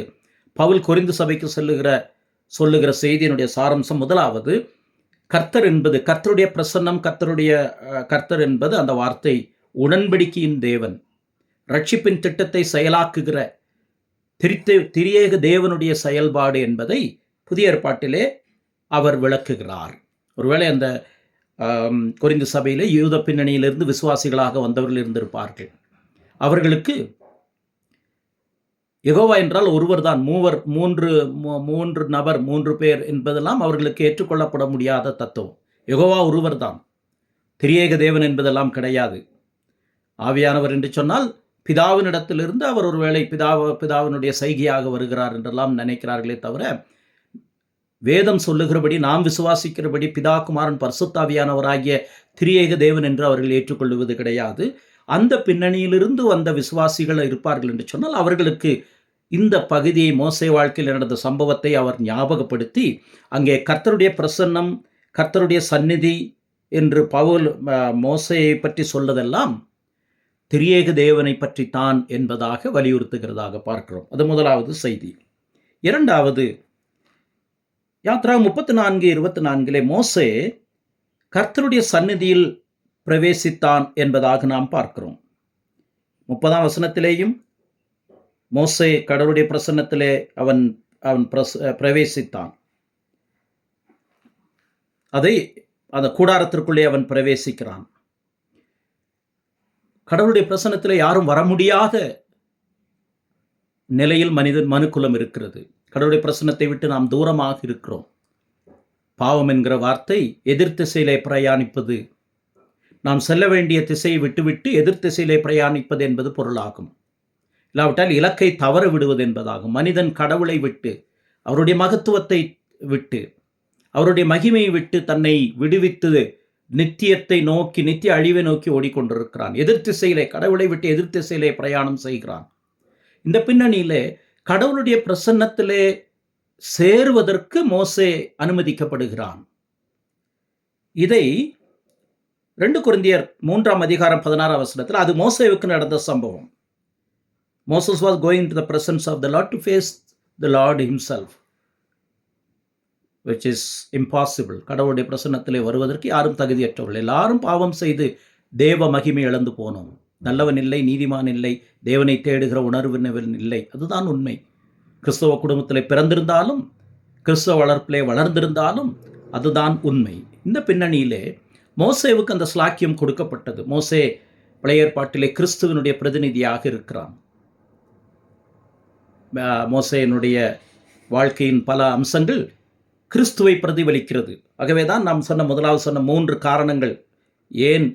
பவுல் கொரிந்து சபைக்கு சொல்லுகிற செய்தியினுடைய சாரம்சம். முதலாவது, கர்த்தர் என்பது, கர்த்தருடைய பிரசன்னம், கர்த்தர் என்பது அந்த வார்த்தை உடன்படிக்கையின் தேவன், ரட்சிப்பின் திட்டத்தை செயலாக்குகிற திரியேக தேவனுடைய செயல்பாடு என்பதை புதிய ஏற்பாட்டிலே அவர் விளக்குகிறார். ஒருவேளை அந்த கொரிந்து சபையிலே யூத பின்னணியிலிருந்து விசுவாசிகளாக வந்தவர்கள் இருந்திருப்பார்கள். அவர்களுக்கு யெகோவா என்றால் ஒருவர் தான், மூன்று நபர், 3 பேர் என்பதெல்லாம் அவர்களுக்கு ஏற்றுக்கொள்ளப்பட முடியாத தத்துவம். யெகோவா ஒருவர் தான், திரியேக தேவன் என்பதெல்லாம் கிடையாது. ஆவியானவர் என்று சொன்னால் பிதாவினிடத்திலிருந்து அவர் ஒருவேளை பிதாவினுடைய செய்கையாக வருகிறார் என்றெல்லாம் நினைக்கிறார்களே தவிர, வேதம் சொல்லுகிறபடி, நாம் விசுவாசிக்கிறபடி பிதா, குமாரன், பரிசுத்தாவியானவராகிய திரியேக தேவன் என்று அவர்கள் ஏற்றுக்கொள்வது கிடையாது. அந்த பின்னணியிலிருந்து வந்த விசுவாசிகள் இருப்பார்கள் என்று சொன்னால் அவர்களுக்கு இந்த பகுதியை, மோசே வாழ்க்கையில் நடந்த சம்பவத்தை அவர் ஞாபகப்படுத்தி, அங்கே கர்த்தருடைய பிரசன்னம், கர்த்தருடைய சந்நிதி என்று பவுல் மோசேயை பற்றி சொல்லதெல்லாம் திரியேக தேவனை பற்றித்தான் என்பதாக வலியுறுத்துகிறதாக பார்க்கிறோம். அது முதலாவது செய்தி. இரண்டாவது, யாத்ரா 34:24 மோசே கர்த்தருடைய சந்நிதியில் பிரவேசித்தான் என்பதாக நாம் பார்க்கிறோம். 30ஆம் வசனத்திலேயும் மோசே கடவுளுடைய பிரசன்னத்திலே அவன் பிரவேசித்தான். அந்த கூடாரத்திற்குள்ளே அவன் பிரவேசிக்கிறான். கடவுளுடைய பிரசன்னத்திலே யாரும் வர முடியாத நிலையில் மனுக்குலம் இருக்கிறது. கடவுளுடைய பிரசன்னத்தை விட்டு நாம் தூரமாக இருக்கிறோம். பாவம் என்கிற வார்த்தை எதிர் திசையிலே பிரயாணிப்பது, நாம் செல்ல வேண்டிய திசையை விட்டுவிட்டு எதிர் திசையிலே பிரயாணிப்பது என்பது பொருளாகும். இல்லாவிட்டால் இலக்கை தவற விடுவது என்பதாகும். மனிதன் கடவுளை விட்டு, அவருடைய மகத்துவத்தை விட்டு, அவருடைய மகிமையை விட்டு தன்னை விடுவித்து நித்தியத்தை நோக்கி, நித்திய அழிவை நோக்கி ஓடிக்கொண்டிருக்கிறான். எதிர் திசையிலே, கடவுளை விட்டு எதிர் திசையிலே பிரயாணம் செய்கிறான். இந்த பின்னணியிலே கடவுளுடைய பிரசன்னத்திலே சேருவதற்கு மோசே அனுமதிக்கப்படுகிறான். இதை 2 கொரிந்தியர் 3ஆம் அதிகாரம் 16ஆம் வசனத்தில், அது மோசேவுக்கு நடந்த சம்பவம். Moses was going to the presence of the Lord to face the Lord himself, which is impossible. கடவுளுடைய பிரசன்னத்திலே வருவதற்கு யாரும் தகுதியற்றவர்கள். எல்லாரும் பாவம் செய்து தேவ மகிமை இழந்து போனோம். நல்லவன் இல்லை, நீதிமான் இல்லை, தேவனை தேடுகிற உணர்வினவன் இல்லை. அதுதான் உண்மை. கிறிஸ்தவ குடும்பத்திலே பிறந்திருந்தாலும், கிறிஸ்தவ வளர்ப்பிலே வளர்ந்திருந்தாலும் அதுதான் உண்மை. இந்த பின்னணியிலே மோசேவுக்கு அந்த ஸ்லாக்கியம் கொடுக்கப்பட்டது. மோசே பழைய ஏற்பாட்டிலே கிறிஸ்துவனுடைய பிரதிநிதியாக இருக்கிறான். மோசேயினுடைய வாழ்க்கையின் பல அம்சங்கள் கிறிஸ்துவை பிரதிபலிக்கிறது. ஆகவே தான் நாம் முதலாவது சொன்ன 3 காரணங்கள் ஏன்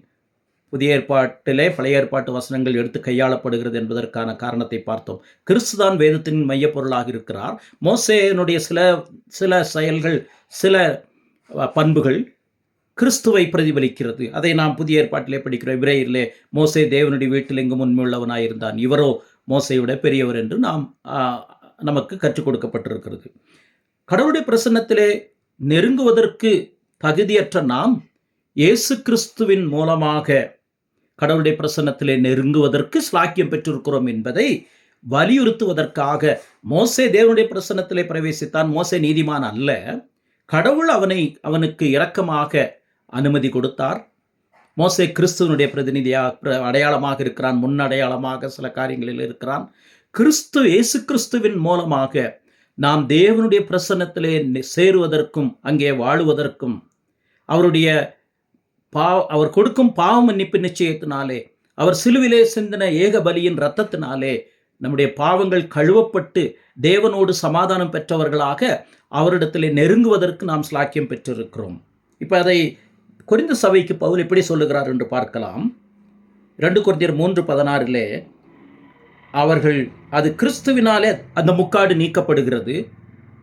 புதிய ஏற்பாட்டிலே பழைய ஏற்பாட்டு வசனங்கள் எடுத்து கையாளப்படுகிறது என்பதற்கான காரணத்தை பார்த்தோம். கிறிஸ்து தான் வேதத்தின் மையப்பொருளாக இருக்கிறார். மோசேயினுடைய சில செயல்கள், சில பண்புகள் கிறிஸ்துவை பிரதிபலிக்கிறது. அதை நாம் புதிய ஏற்பாட்டிலே படிக்கிறோம். எபிரேயரிலே மோசே தேவனுடைய வீட்டில் எங்கும் உண்மையுள்ளவனாயிருந்தான், இவரோ மோசையோட பெரியவர் என்று நமக்கு கற்றுக் கொடுக்கப்பட்டிருக்கிறது. கடவுளுடைய பிரசன்னத்திலே நெருங்குவதற்கு தகுதியற்ற நாம் இயேசு கிறிஸ்துவின் மூலமாக கடவுளுடைய பிரசன்னத்திலே நெருங்குவதற்கு ஸ்லாக்கியம் பெற்றிருக்கிறோம் என்பதை வலியுறுத்துவதற்காக மோசே தேவனுடைய பிரசன்னத்திலே பிரவேசித்தான். மோசே நீதிமான் அல்ல. கடவுள் அவனுக்கு இரக்கமாக அனுமதி கொடுத்தார். மோசே கிறிஸ்துவனுடைய பிரதிநிதியாக, அடையாளமாக இருக்கிறான், முன்னடையாளமாக சில காரியங்களில் இருக்கிறான். இயேசு கிறிஸ்துவின் மூலமாக நாம் தேவனுடைய பிரசன்னத்திலே சேருவதற்கும் அங்கே வாழுவதற்கும் அவர் கொடுக்கும் பாவ மன்னிப்பு நிச்சயத்தினாலே, அவர் சிலுவிலே சிந்தின ஏக பலியின் இரத்தத்தினாலே நம்முடைய பாவங்கள் கழுவப்பட்டு தேவனோடு சமாதானம் பெற்றவர்களாக அவரிடத்தில் நெருங்குவதற்கு நாம் ஸ்லாக்கியம் பெற்றிருக்கிறோம். இப்போ அதை கொரிந்து சபைக்கு பவுல் எப்படி சொல்லுகிறார் என்று பார்க்கலாம். 2 கொரிந்தியர் 3:16 அவர்கள் அது கிறிஸ்துவினாலே அந்த முக்காடு நீக்கப்படுகிறது.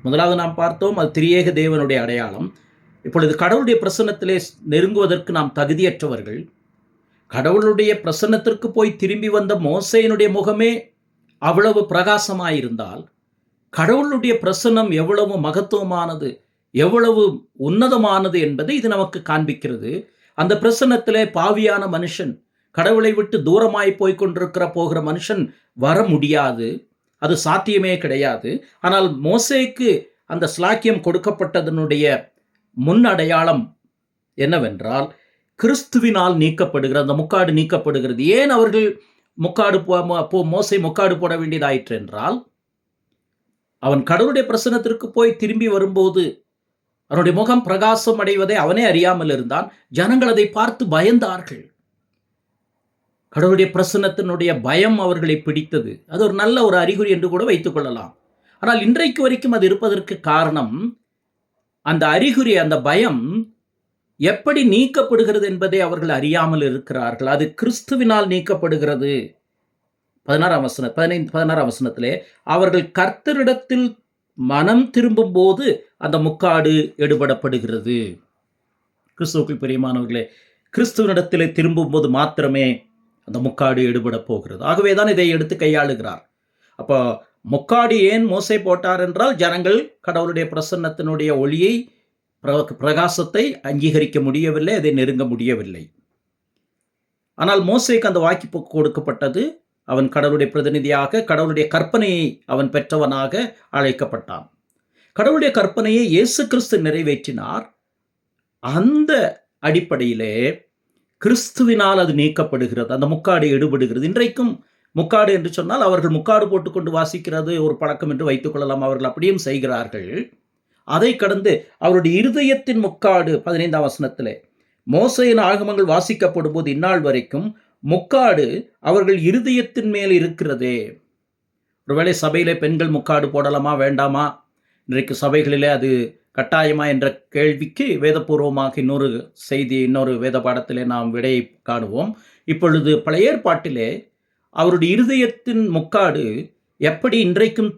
முதலாவது நாம் பார்த்தோம், அது திரியேக தேவனுடைய அடையாளம். இப்பொழுது கடவுளுடைய பிரசன்னத்திலே நெருங்குவதற்கு நாம் தகுதியற்றவர்கள். கடவுளுடைய பிரசன்னத்திற்கு போய் திரும்பி வந்த மோசேயினுடைய முகமே அவ்வளவு பிரகாசமாயிருந்தால், கடவுளுடைய பிரசன்னம் எவ்வளவு மகத்துவமானது, எவ்வளவு உன்னதமானது என்பதை இது நமக்கு காண்பிக்கிறது. அந்த பிரசன்னத்திலே பாவியான மனுஷன், கடவுளை விட்டு தூரமாய் போகிற மனுஷன் வர முடியாது. அது சாத்தியமே கிடையாது. ஆனால் மோசேக்கு அந்த ஸ்லாக்கியம் கொடுக்கப்பட்டதனுடைய முன் அடையாளம் என்னவென்றால், கிறிஸ்துவினால் நீக்கப்படுகிற அந்த முக்காடு நீக்கப்படுகிறது. ஏன் அவர்கள் மோசே முக்காடு போட வேண்டியதாயிற்று என்றால், அவன் கடவுளுடைய பிரசன்னத்திற்கு போய் திரும்பி வரும்போது அவனுடைய முகம் பிரகாசம் அடைவதை அவனே அறியாமல் இருந்தான். ஜனங்கள் அதை பார்த்து பயந்தார்கள். கடவுளுடைய பிரசன்னத்தினுடைய பயம் அவர்களை பிடித்தது. அது ஒரு நல்ல ஒரு அறிகுறி என்று கூட வைத்துக் கொள்ளலாம். ஆனால் இன்றைக்கு வரைக்கும் அது இருப்பதற்கு காரணம், அந்த அறிகுறி, அந்த பயம் எப்படி நீக்கப்படுகிறது என்பதை அவர்கள் அறியாமல் இருக்கிறார்கள். அது கிறிஸ்துவினால் நீக்கப்படுகிறது. 16 வசனத்திலே அவர்கள் கர்த்தரிடத்தில் மனம் திரும்பும் போது அந்த முக்காடு எடுபடப்படுகிறது. கிறிஸ்துவுக்குள் பிரியமானவர்களே, கிறிஸ்துவனிடத்திலே திரும்பும் போது மாத்திரமே அந்த முக்காடு எடுபட போகிறது. ஆகவே தான் இதை எடுத்து கையாளுகிறார். அப்போ முக்காடு ஏன் மோசே போட்டார் என்றால், ஜனங்கள் கடவுளுடைய பிரசன்னத்தினுடைய ஒளியை, பிரகாசத்தை அங்கீகரிக்க முடியவில்லை, அதை நெருங்க முடியவில்லை. ஆனால் மோசேக்கு அந்த வாய்ப்பு கொடுக்கப்பட்டது. அவன் கடவுளுடைய பிரதிநிதியாக, கடவுளுடைய கற்பனையை அவன் பெற்றவனாக அழைக்கப்பட்டான். கடவுளுடைய கற்பனையை இயேசு கிறிஸ்து நிறைவேற்றினார். அந்த அடிப்படையிலே கிறிஸ்துவினால் அது நீக்கப்படுகிறது, அந்த முக்காடு எடுபடுகிறது. இன்றைக்கும் முக்காடு என்று சொன்னால் அவர்கள் முக்காடு போட்டுக்கொண்டு வாசிக்கிறது ஒரு பழக்கம் என்று வைத்துக் கொள்ளலாம். அவர்கள் அப்படியும் செய்கிறார்கள். அதை கடந்து அவருடைய இருதயத்தின் முக்காடு 15 வசனத்திலே மோசேயின் ஆகமங்கள் வாசிக்கப்படும் போது இந்நாள் வரைக்கும் முக்காடு அவர்கள் இருதயத்தின் மேல் இருக்கிறதே. ஒருவேளை சபையிலே பெண்கள் முக்காடு போடலாமா வேண்டாமா, இன்றைக்கு சபைகளிலே அது கட்டாயமா என்ற கேள்விக்கு வேதபூர்வமாக இன்னொரு செய்தி, இன்னொரு வேத பாடத்திலே நாம் விடையை காணுவோம். இப்பொழுது பழைய ஏற்பாட்டிலே அவருடைய இருதயத்தின் முக்காடு எப்படி இன்றைக்கும்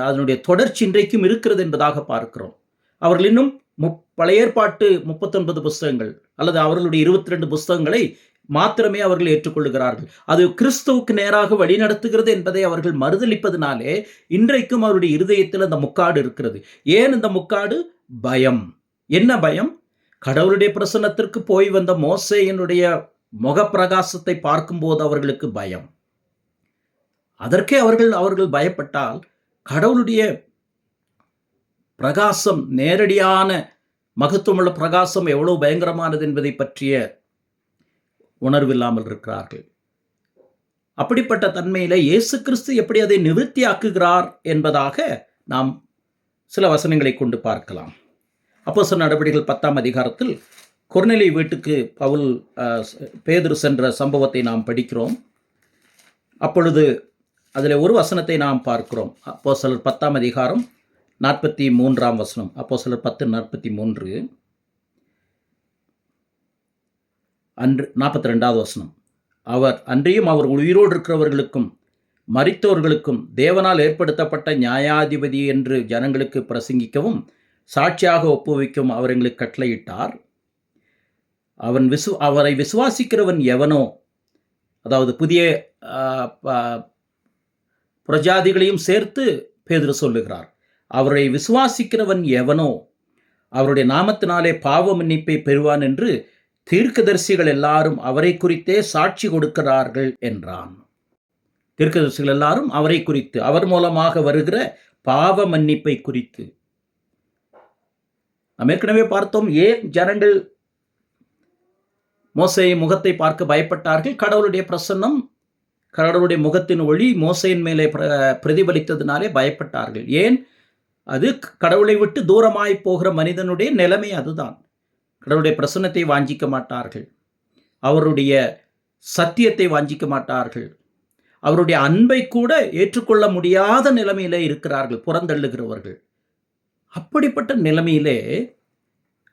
அதனுடைய தொடர்ச்சி இன்றைக்கும் இருக்கிறது என்பதாக பார்க்கிறோம். அவர்கள் இன்னும் பழைய ஏற்பாட்டு 39 புஸ்தகங்கள் அல்லது அவர்களுடைய 22 புஸ்தகங்களை மாத்திரமே அவர்கள் ஏற்றுக்கொள்ளுகிறார்கள். அது கிறிஸ்துவுக்கு நேராக வழி நடத்துகிறது என்பதை அவர்கள் மறுதலிப்பதனாலே இன்றைக்கும் அவருடைய இருதயத்தில் அந்த முக்காடு இருக்கிறது. ஏன் இந்த முக்காடு? பயம். என்ன பயம்? கடவுளுடைய பிரசன்னத்திற்கு போய் வந்த மோசேயினுடைய முகப்பிரகாசத்தை பார்க்கும்போது அவர்களுக்கு பயம். அதற்கே அவர்கள் பயப்பட்டால், கடவுளுடைய பிரகாசம், நேரடியான மகத்துவமுள்ள பிரகாசம் எவ்வளவு பயங்கரமானது என்பதை பற்றிய உணர்வில்லாமல் இருக்கிறார்கள். அப்படிப்பட்ட தன்மையில இயேசு கிறிஸ்து எப்படி அதை நிவர்த்தியாக்குகிறார் என்பதாக நாம் சில வசனங்களை கொண்டு பார்க்கலாம். அப்போஸ்தலர் நடபடிகள் 10ஆம் அதிகாரத்தில் கொர்நேலியு வீட்டுக்கு பேதுரு சென்ற சம்பவத்தை நாம் படிக்கிறோம். அப்பொழுது அதில் ஒரு வசனத்தை நாம் பார்க்கிறோம். அப்போஸ்தலர் 10ஆம் அதிகாரம் 43ஆம் வசனம். அப்போஸ்தலர் 10:43. 42வது வசனம். அன்றியும் அவர் உயிரோடு இருக்கிறவர்களுக்கும் மரித்தோர்களுக்கும் தேவனால் ஏற்படுத்தப்பட்ட நியாயாதிபதி என்று ஜனங்களுக்கு பிரசங்கிக்கவும் சாட்சியாக ஒப்புவிக்கவும் அவர் எங்களுக்கு கட்டளையிட்டார். அவரை விசுவாசிக்கிறவன் எவனோ, அதாவது புதிய பிரஜாதிகளையும் சேர்த்து பேதுரு சொல்லுகிறார். அவரை விசுவாசிக்கிறவன் எவனோ அவருடைய நாமத்தினாலே பாவ மன்னிப்பை பெறுவான் என்று தீர்க்கதரிசிகள் எல்லாரும் அவரை குறித்தே சாட்சி கொடுக்கிறார்கள் என்றான். தீர்க்கதரிசிகள் எல்லாரும் அவரை குறித்து, அவர் மூலமாக வருகிற பாவ மன்னிப்பை குறித்து. நாம் ஏற்கனவே பார்த்தோம், ஏன் ஜனங்கள் மோசேயின் முகத்தை பார்க்க பயப்பட்டார்கள். கடவுளுடைய பிரசன்னம், கடவுளுடைய முகத்தின் ஒளி மோசேயின் மேலே பிரதிபலித்ததினாலே பயப்பட்டார்கள். ஏன்? அது கடவுளை விட்டு தூரமாய் போகிற மனிதனுடைய நிலைமை அதுதான். கடவுளுடைய பிரசன்னத்தை வாஞ்சிக்க மாட்டார்கள், அவருடைய சத்தியத்தை வாஞ்சிக்க மாட்டார்கள், அவருடைய அன்பை கூட ஏற்றுக்கொள்ள முடியாத நிலைமையிலே இருக்கிறார்கள், புறந்தள்ளுகிறவர்கள். அப்படிப்பட்ட நிலைமையிலே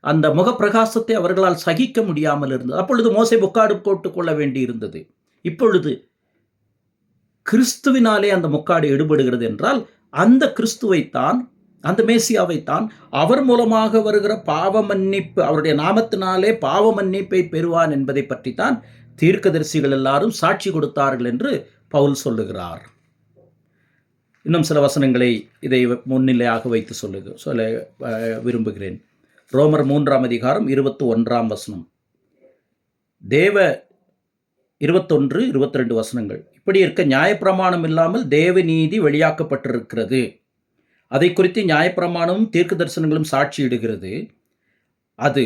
அந்த முகப்பிரகாசத்தை அவர்களால் சகிக்க முடியாமல் இருந்தது. அப்பொழுது மோசே முக்காடு போட்டுக் கொள்ள வேண்டி இருந்தது. இப்பொழுது கிறிஸ்துவினாலே அந்த முக்காடு எடுபடுகிறது என்றால் அந்த கிறிஸ்துவைத்தான், அந்த மேசியாவைத்தான், அவர் மூலமாக வருகிற பாவ மன்னிப்பு, அவருடைய நாமத்தினாலே பாவ மன்னிப்பை பெறுவான் என்பதை பற்றித்தான் தீர்க்கதரிசிகள் எல்லாரும் சாட்சி கொடுத்தார்கள் என்று பவுல் சொல்லுகிறார். இன்னும் சில வசனங்களை இதை முன்னிலையாக வைத்து சொல்ல விரும்புகிறேன். ரோமர் 3ஆம் அதிகாரம் 21ஆம் வசனம், தேவ 21, 22 வசனங்கள். இப்படி இருக்க நியாயப்பிரமாணம் இல்லாமல் தேவ நீதி வெளியாக்கப்பட்டிருக்கிறது. அதை குறித்து நியாயப்பிரமாணமும் தீர்க்க தரிசனங்களும் சாட்சியிடுகிறது. அதாவது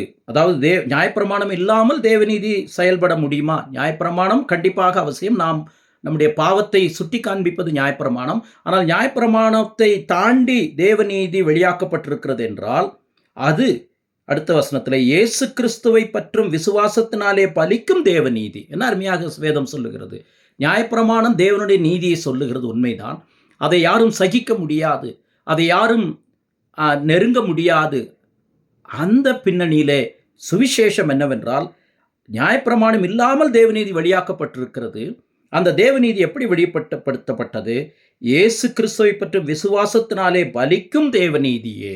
நியாயப்பிரமாணம் இல்லாமல் தேவநீதி செயல்பட முடியுமா? நியாயப்பிரமாணம் கண்டிப்பாக அவசியம். நாம் நம்முடைய பாவத்தை சுட்டி காண்பிப்பது நியாயப்பிரமாணம். ஆனால் நியாயப்பிரமாணத்தை தாண்டி தேவநீதி வெளியாக்கப்பட்டிருக்கிறது என்றால் அது அடுத்த வசனத்தில் இயேசு கிறிஸ்துவை பற்றும் விசுவாசத்தினாலே பலிக்கும் தேவநீதி. என்ன அருமையாக வேதம் சொல்லுகிறது. நியாயப்பிரமாணம் தேவனுடைய நீதியை சொல்லுகிறது, உண்மைதான். அதை யாரும் சகிக்க முடியாது, அதை யாரும் நெருங்க முடியாது. அந்த பின்னணியிலே சுவிசேஷம் என்னவென்றால், நியாயப்பிரமாணம் இல்லாமல் தேவநீதி வெளியாக்கப்பட்டிருக்கிறது. அந்த தேவநீதி எப்படி வெளிப்படுத்தப்பட்டது? இயேசு கிறிஸ்துவை பற்றும் விசுவாசத்தினாலே பலிக்கும் தேவநீதியே.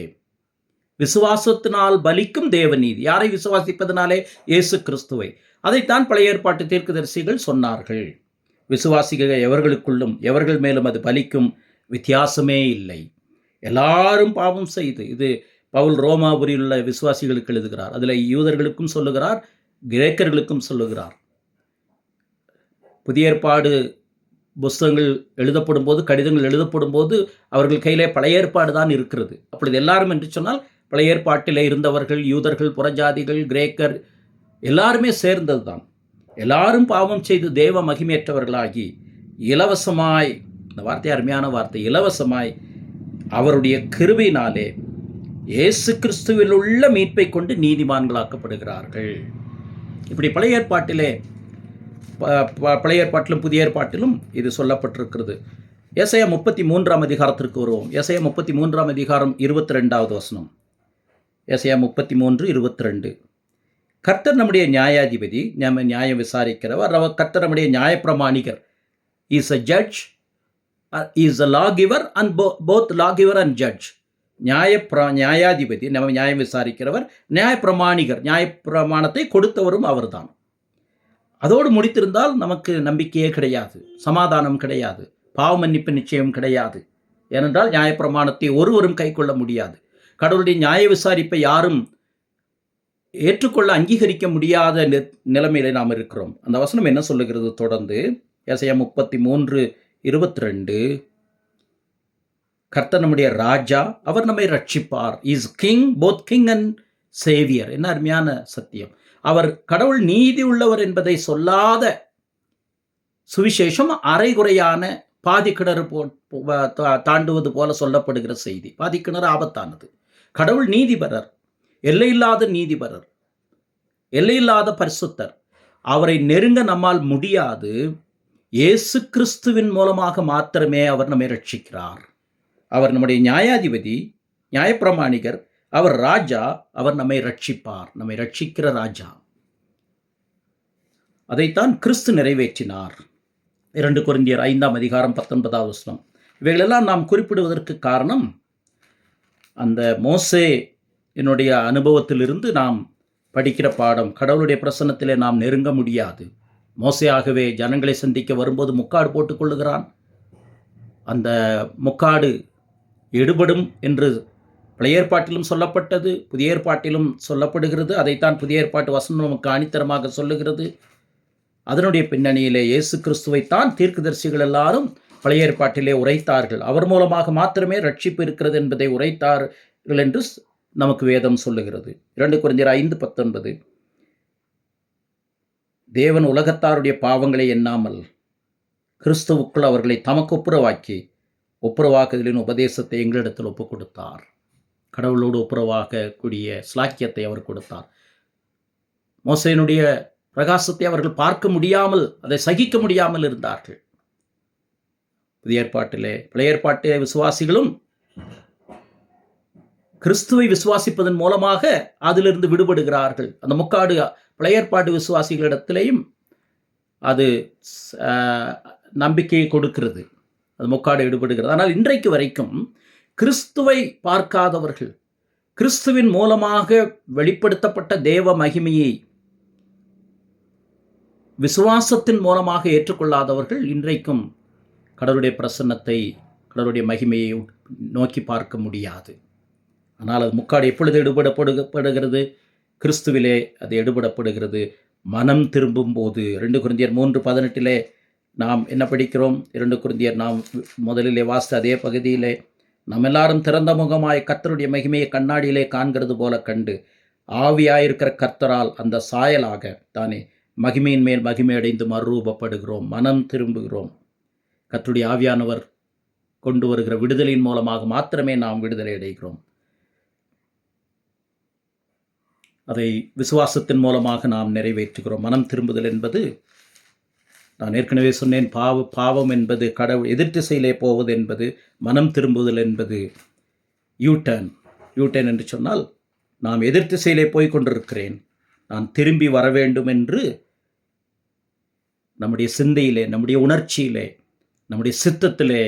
விசுவாசத்தினால் பலிக்கும் தேவநீதி. யாரை விசுவாசிப்பதனாலே? இயேசு கிறிஸ்துவை. அதைத்தான் பழைய ஏற்பாட்டு தீர்க்கதரிசிகள் சொன்னார்கள். விசுவாசிகள் எவர்களுக்குள்ளும் எவர்கள் மேலும் அது பலிக்கும், வித்தியாசமே இல்லை. எல்லாரும் பாவம் செய்து, இது பவுல் ரோமாபுரியில் உள்ள விசுவாசிகளுக்கு எழுதுகிறார். அதில் யூதர்களுக்கும் சொல்லுகிறார், கிரேக்கர்களுக்கும் சொல்லுகிறார். புதிய ஏற்பாடு புஸ்தகங்கள் எழுதப்படும் போது, கடிதங்கள் எழுதப்படும் போது அவர்கள் கையிலே பழைய ஏற்பாடு தான் இருக்கிறது. அப்பொழுது எல்லாரும் என்று சொன்னால் பழைய ஏற்பாட்டிலே இருந்தவர்கள், யூதர்கள், புறஜாதிகள், கிரேக்கர் எல்லாருமே சேர்ந்தது தான். எல்லாரும் பாவம் செய்து தேவ மகிமையற்றவர்களாகி இலவசமாய், இந்த வார்த்தை அருமையான வார்த்தை, இலவசமாய் அவருடைய கிருபையினாலே இயேசு கிறிஸ்துவில் உள்ள மீட்பை கொண்டு நீதிமான்களாக்கப்படுகிறார்கள். இப்படி பழைய ஏற்பாட்டிலும் புதிய ஏற்பாட்டிலும் இது சொல்லப்பட்டிருக்கிறது. ஏசாயா 33ஆம் அதிகாரத்திற்கு வருவோம். ஏசாயா 33ஆம் அதிகாரம் 22வது வசனம். ஏசாயா 33:22. கர்த்தர் நம்முடைய நியாயாதிபதி, நம்ம நியாயம் விசாரிக்கிறவர். கர்த்தர் நம்முடைய நியாயப்பிரமாணிகர். Is a judge, is a lawgiver and both lawgiver and judge. நியாயாதிபதி, நம்ம நியாயம் விசாரிக்கிறவர். நியாயப்பிரமாணிகர், நியாயப்பிரமாணத்தை கொடுத்தவரும் அவர்தான். அதோடு முடித்திருந்தால் நமக்கு நம்பிக்கையே கிடையாது, சமாதானம் கிடையாது, பாவ மன்னிப்பு நிச்சயம் கிடையாது. ஏனென்றால் நியாயப்பிரமாணத்தை ஒருவரும் கை கொள்ள முடியாது. கடவுளுடைய நியாய விசாரிப்பை யாரும் ஏற்றுக்கொள்ள, அங்கீகரிக்க முடியாத நிலைமையில நாம் இருக்கிறோம். அந்த வசனம் என்ன சொல்லுகிறது? தொடர்ந்து ஏசாயா 33:22. கர்த்தர் நம்முடைய ராஜா, அவர் நம்மை ரட்சிப்பார். Is king, both king and saviour. என்ன அருமையான சத்தியம். அவர் கடவுள் நீதி உள்ளவர் என்பதை சொல்லாத சுவிசேஷம் அரைகுறையான பாதி கிணறு தாண்டுவது போல சொல்லப்படுகிற செய்தி. பாதி கிணறு ஆபத்தானது. கடவுள் நீதிபரர், எல்லையில்லாத நீதிபரர், எல்லையில்லாத பரிசுத்தர். அவரை நெருங்க நம்மால் முடியாது. இயேசு கிறிஸ்துவின் மூலமாக மாத்திரமே அவர் நம்மை ரட்சிக்கிறார். அவர் நம்முடைய நியாயாதிபதி, நியாயப்பிரமாணிகர், அவர் ராஜா, அவர் நம்மை ரட்சிப்பார், நம்மை ரட்சிக்கிற ராஜா. அதைத்தான் கிறிஸ்து நிறைவேற்றினார். 2 கொரிந்தியர் 5ஆம் அதிகாரம் 19வது வசனம். இவைகளெல்லாம் நாம் குறிப்பிடுவதற்கு காரணம், அந்த மோசே என்னுடைய அனுபவத்திலிருந்து நாம் படிக்கிற பாடம். கடவுளுடைய பிரசன்னத்திலே நாம் நெருங்க முடியாது. மோசேயாகவே ஜனங்களை சந்திக்க வரும்போது முக்காடு போட்டுக்கொள்ளுகிறான். அந்த முக்காடு எடுபடும் என்று பழைய ஏற்பாட்டிலும் சொல்லப்பட்டது, புதிய ஏற்பாட்டிலும் சொல்லப்படுகிறது. அதைத்தான் புதிய ஏற்பாட்டு வசனம் நமக்கு ஆணித்தரமாக சொல்லுகிறது. அதனுடைய பின்னணியிலே இயேசு கிறிஸ்துவைத்தான் தீர்க்கதரிசிகள் எல்லாரும் பழைய ஏற்பாட்டிலே உரைத்தார்கள். அவர் மூலமாக மாத்திரமே ரட்சிப்பு இருக்கிறது என்பதை உரைத்தார்கள் என்று நமக்கு வேதம் சொல்லுகிறது. 2 கொரிந்தியர் 5:19. தேவன் உலகத்தாருடைய பாவங்களை எண்ணாமல் கிறிஸ்துவுக்குள் அவர்களை தமக்கு ஒப்புரவாக்குதலின் உபதேசத்தை எங்களிடத்தில் ஒப்புக் கொடுத்தார். கடவுளோடு ஒப்புரவாகக்கூடிய ஸ்லாக்கியத்தை அவர் கொடுத்தார். மோசேயினுடைய பிரகாசத்தை அவர்கள் பார்க்க முடியாமல், அதை சகிக்க முடியாமல் இருந்தார்கள். புதிய ஏற்பாட்டிலே, பழைய ஏற்பாட்டிலே விசுவாசிகளும் கிறிஸ்துவை விசுவாசிப்பதன் மூலமாக அதிலிருந்து விடுபடுகிறார்கள். அந்த முக்காடு பழைய ஏற்பாட்டு விசுவாசிகளிடத்திலேயும் அது நம்பிக்கையை கொடுக்கிறது. அது முக்காடு விடுபடுகிறது. ஆனால் இன்றைக்கு வரைக்கும் கிறிஸ்துவை பார்க்காதவர்கள், கிறிஸ்துவின் மூலமாக வெளிப்படுத்தப்பட்ட தேவ மகிமையை விசுவாசத்தின் மூலமாக ஏற்றுக்கொள்ளாதவர்கள் இன்றைக்கும் கடவுளுடைய பிரசன்னத்தை, கடவுளுடைய மகிமையை நோக்கி பார்க்க முடியாது. ஆனால் அது முக்காடு எப்பொழுது எடுபடப்படுகிறது? கிறிஸ்துவிலே அது எடுபடப்படுகிறது. மனம் திரும்பும் போது. 2 கொரிந்தியர் 3:18 நாம் என்ன படிக்கிறோம்? 2 கொரிந்தியர் நாம் முதலிலே வாசித்த அதே பகுதியிலே, நாம் எல்லாரும் திறந்த முகமாய் கர்த்தருடைய மகிமையை கண்ணாடியிலே காண்கிறது போல கண்டு ஆவியாயிருக்கிற கர்த்தரால் அந்த சாயலாக தானே மகிமையின் மேல் மகிமை அடைந்து மறுரூபப்படுகிறோம், மனம் திரும்புகிறோம். கர்த்தருடைய ஆவியானவர் கொண்டு வருகிற விடுதலையின் மூலமாக மாத்திரமே நாம் விடுதலை அடைகிறோம். அதை விசுவாசத்தின் மூலமாக நாம் நிறைவேற்றுகிறோம். மனம் திரும்புதல் என்பது, நான் ஏற்கனவே சொன்னேன், பாவம் என்பது கடவுள் எதிர்த்திசையிலே போவது என்பது, மனம் திரும்புதல் என்பது யூட்டர்ன் என்று சொன்னால், நாம் எதிர்த்திசையிலே போய் கொண்டிருக்கிறேன், நான் திரும்பி வர வேண்டும் என்று நம்முடைய சிந்தையிலே, நம்முடைய உணர்ச்சியிலே, நம்முடைய சித்தத்திலே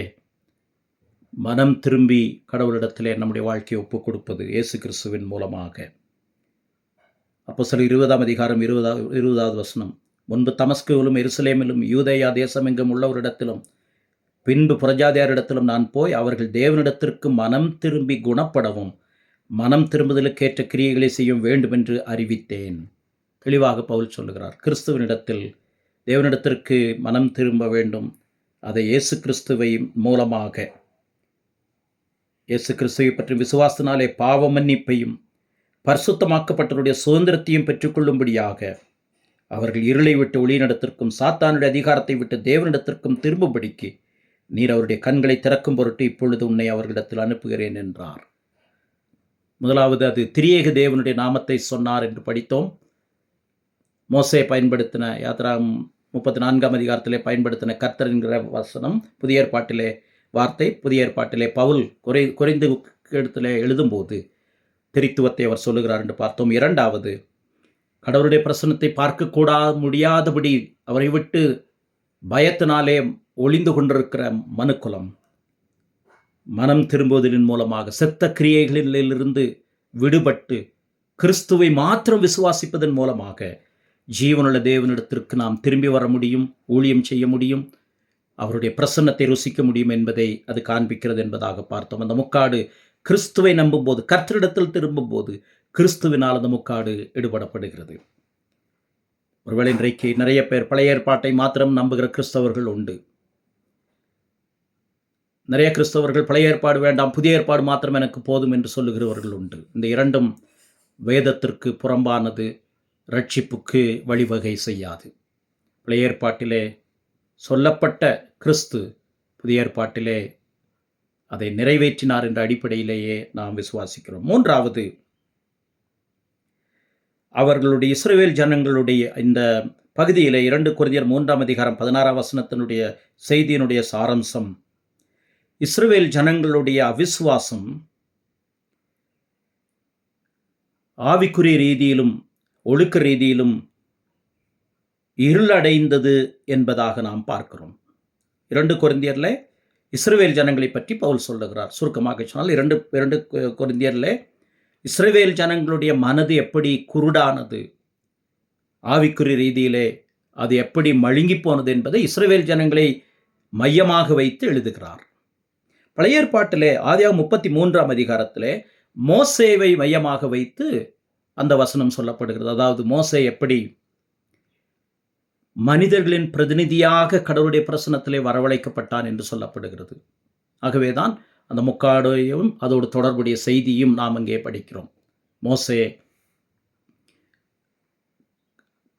மனம் திரும்பி கடவுளிடத்திலே நம்முடைய வாழ்க்கையை ஒப்புக் கொடுப்பது இயேசு கிறிஸ்துவின் மூலமாக. அப்போஸ்தலர் 20:20 வசனம், முன்பு தமஸ்குவிலும் எருசலேமிலும் யூதேயா தேசமெங்கும் உள்ளவரிடத்திலும் பின்பு புறஜாதியாரிடத்திலும் நான் போய் அவர்கள் தேவனிடத்திற்கு மனம் திரும்பி குணப்படவும் மனம் திரும்புதலுக்கேற்ற கிரியைகளை செய்யும் வேண்டும் என்று அறிவித்தேன். தெளிவாக பவுல் சொல்லுகிறார். கிறிஸ்துவனிடத்தில், தேவனிடத்திற்கு மனம் திரும்ப வேண்டும். அதை இயேசு கிறிஸ்துவை மூலமாக, இயேசு கிறிஸ்துவை பற்றி விசுவாசத்தினாலே பாவ மன்னிப்பையும் பரிசுத்தமாக்கப்பட்டவருடைய சுதந்திரத்தையும் பெற்றுக்கொள்ளும்படியாக அவர்கள் இருளை விட்டு ஒளியினிடத்திற்கும் சாத்தானுடைய அதிகாரத்தை விட்டு தேவனிடத்திற்கும் திரும்பும்படிக்கு நீர் அவருடைய கண்களை திறக்கும் பொருட்டு இப்பொழுது உன்னை அவர்களிடத்தில் அனுப்புகிறேன் என்றார். முதலாவது அது திரியேக தேவனுடைய நாமத்தை சொன்னார் என்று படித்தோம். மோசே பயன்படுத்தின, யாத்ராகமம் 34ஆம் அதிகாரத்திலே பயன்படுத்தின கர்த்தர் என்கிற வசனம் புதிய ஏற்பாட்டிலே வார்த்தை, புதிய ஏற்பாட்டிலே பவுல் குறைந்து இடத்திலே எழுதும்போது திரித்துவத்தை அவர் சொல்லுகிறார் என்று பார்த்தோம். இரண்டாவது, கடவுளுடைய பிரசன்னத்தை பார்க்கக்கூடா முடியாதபடி அவரை விட்டு பயத்தினாலே ஒளிந்து கொண்டிருக்கிற மனுக்குலம் மனம் திரும்புவதன் மூலமாக செத்த கிரியைகளிலிருந்து விடுபட்டு கிறிஸ்துவை மாத்திரம் விசுவாசிப்பதன் மூலமாக ஜீவனுள்ள தேவனிடத்திற்கு நாம் திரும்பி வர முடியும், ஊழியம் செய்ய முடியும், அவருடைய பிரசன்னத்தை ருசிக்க முடியும் என்பதை அது காண்பிக்கிறது என்பதாக பார்த்தோம். அந்த முக்காடு கிறிஸ்துவை நம்பும்போது, கர்த்தரிடத்தில் திரும்பும்போது கிறிஸ்துவினால் அந்த முக்காடு எடுபடப்படுகிறது. ஒருவேளை இன்றைக்கு நிறைய பேர் பழைய ஏற்பாட்டை மாத்திரம் நம்புகிற கிறிஸ்தவர்கள் உண்டு. நிறைய கிறிஸ்தவர்கள் பழைய ஏற்பாடு வேண்டாம், புதிய ஏற்பாடு மாத்திரம் எனக்கு போதும் என்று சொல்லுகிறவர்கள் உண்டு. இந்த இரண்டும் வேதத்திற்கு புறம்பானது, ரட்சிப்புக்கு வழிவகை செய்யாது. பழைய ஏற்பாட்டிலே சொல்லப்பட்ட கிறிஸ்து புதிய ஏற்பாட்டிலே அதை நிறைவேற்றினார் என்ற அடிப்படையிலேயே நாம் விசுவாசிக்கிறோம். மூன்றாவது, அவர்களுடைய இஸ்ரவேல் ஜனங்களுடைய இந்த பகுதியிலே 2 கொரிந்தியர் 3ஆம் அதிகாரம் 16ஆம் வசனத்தினுடைய செய்தியினுடைய சாரம்சம், இஸ்ரவேல் ஜனங்களுடைய அவிசுவாசம் ஆவிக்குரிய ரீதியிலும் ஒழுக்க ரீதியிலும் இருளடைந்தது என்பதாக நாம் பார்க்கிறோம். 2 கொரிந்தியரில் இஸ்ரவேல் ஜனங்களை பற்றி பவுல் சொல்லுகிறார். சுருக்கமாக சொன்னால் 2 கொரிந்தியரில் இஸ்ரவேல் ஜனங்களுடைய மனது எப்படி குருடானது, ஆவிக்குரிய ரீதியிலே அது எப்படி மழுங்கி போனது என்பதை இஸ்ரவேல் ஜனங்களை மையமாக வைத்து எழுதுகிறார். பழைய ஏற்பாட்டிலே ஆதியாகமம் 33ஆம் அதிகாரத்திலே மோசேவை மையமாக வைத்து அந்த வசனம் சொல்லப்படுகிறது. அதாவது மோசே எப்படி மனிதர்களின் பிரதிநிதியாக கடவுளுடைய பிரசன்னத்திலே வரவழைக்கப்பட்டான் என்று சொல்லப்படுகிறது. ஆகவேதான் அந்த முக்காடையும் அதோடு தொடர்புடைய செய்தியும் நாம் அங்கே படிக்கிறோம். மோசே